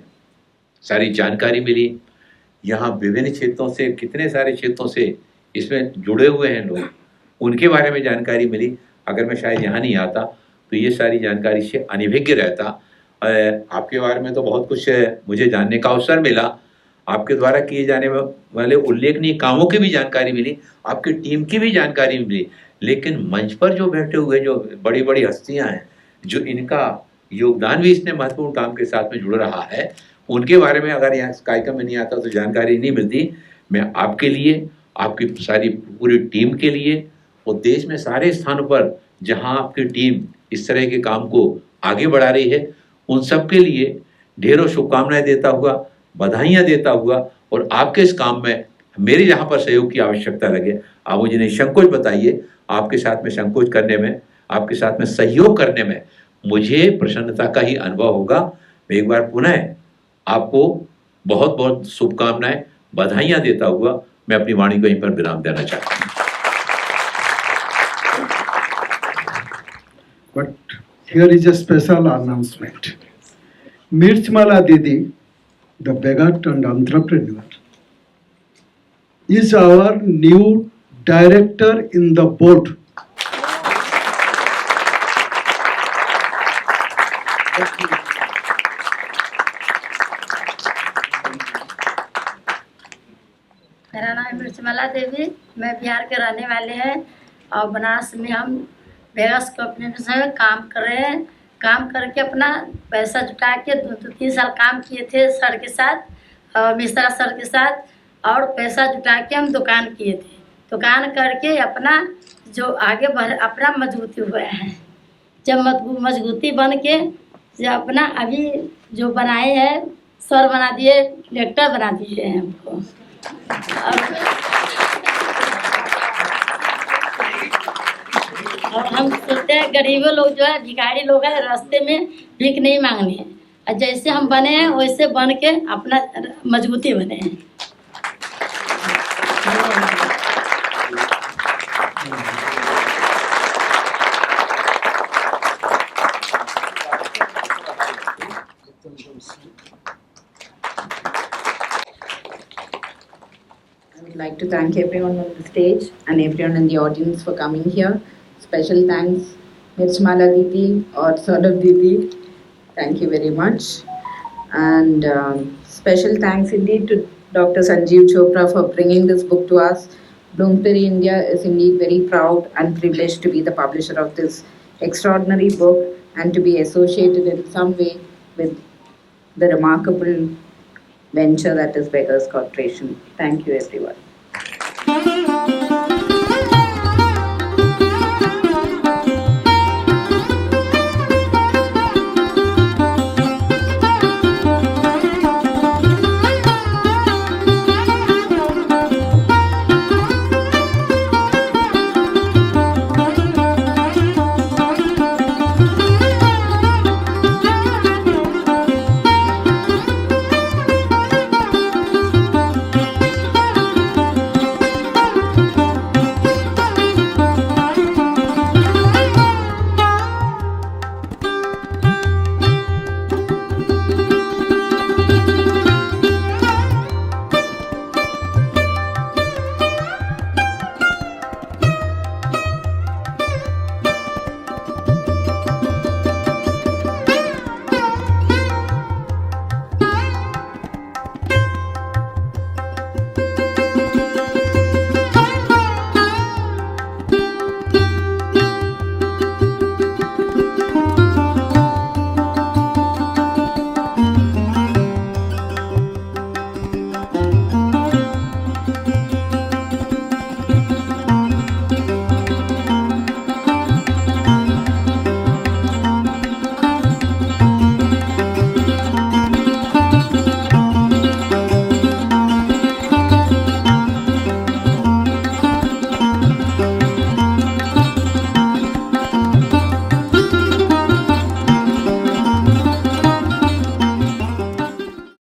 सारी जानकारी मिली, यहाँ विभिन्न क्षेत्रों से, कितने सारे क्षेत्रों से इसमें जुड़े हुए हैं लोग, उनके बारे में जानकारी मिली। अगर मैं शायद यहाँ नहीं आता तो ये सारी जानकारी से अनभिज्ञ रहता। आपके बारे में तो बहुत कुछ मुझे जानने का अवसर मिला, आपके द्वारा किए जाने वाले उल्लेखनीय कामों की भी जानकारी मिली, आपकी टीम की भी जानकारी मिली, लेकिन मंच पर जो बैठे हुए जो बड़ी बड़ी हस्तियां हैं, जो इनका योगदान भी इसने महत्वपूर्ण काम के साथ में जुड़ रहा है, उनके बारे में अगर यहाँ कार्यक्रम में नहीं आता तो जानकारी नहीं मिलती। मैं आपके लिए, आपकी सारी पूरी टीम के लिए और देश में सारे स्थानों पर जहाँ आपकी टीम इस तरह के काम को आगे बढ़ा रही है, उन सब के लिए ढेरों शुभकामनाएं देता हुआ, बधाइयाँ देता हुआ, और आपके इस काम में मेरे जहाँ पर सहयोग की आवश्यकता लगे आप मुझे निसंकोच बताइए। आपके साथ में संकोच करने में, आपके साथ में सहयोग करने में मुझे प्रसन्नता का ही अनुभव होगा। मैं एक बार पुनः आपको बहुत बहुत शुभकामनाएं, बधाइयाँ देता हुआ मैं अपनी वाणी को यहीं पर विराम देना चाहता हूँ। But here is a special announcement. Mirchmala Didi, the beggar turned entrepreneur, is our new director in the board. मेरा नाम मिर्चमला देवी, मैं बिहार के रहने वाले हैं और बनारस में हम बेगर्स कंपनी से काम कर रहे हैं। काम करके अपना पैसा जुटा के 2-3 साल काम किए थे सर के साथ और मिश्रा सर के साथ, और पैसा जुटा के हम दुकान किए थे। दुकान करके अपना जो आगे बढ़ अपना मजबूती हुए हैं। जब मजबूती बन के जो अपना अभी जो बनाए हैं, सर बना दिए, डायरेक्टर बना दिए हैं हमको। और हम सोचते हैं गरीबों लोग जो है भिखारी लोग हैं रास्ते में भीख नहीं मांगनी है और जैसे हम बने हैं वैसे बन के अपना मजबूती बने हैं। I would like to thank everyone on the stage and everyone in the audience for coming here. Special thanks, Mirchmala Didi or Saurabh Didi. Thank you very much. And special thanks indeed to Dr. Sanjeev Chopra for bringing this book to us. Bloomsbury India is indeed very proud and privileged to be the publisher of this extraordinary book and to be associated in some way with the remarkable venture that is Beggars Corporation. Thank you, everyone.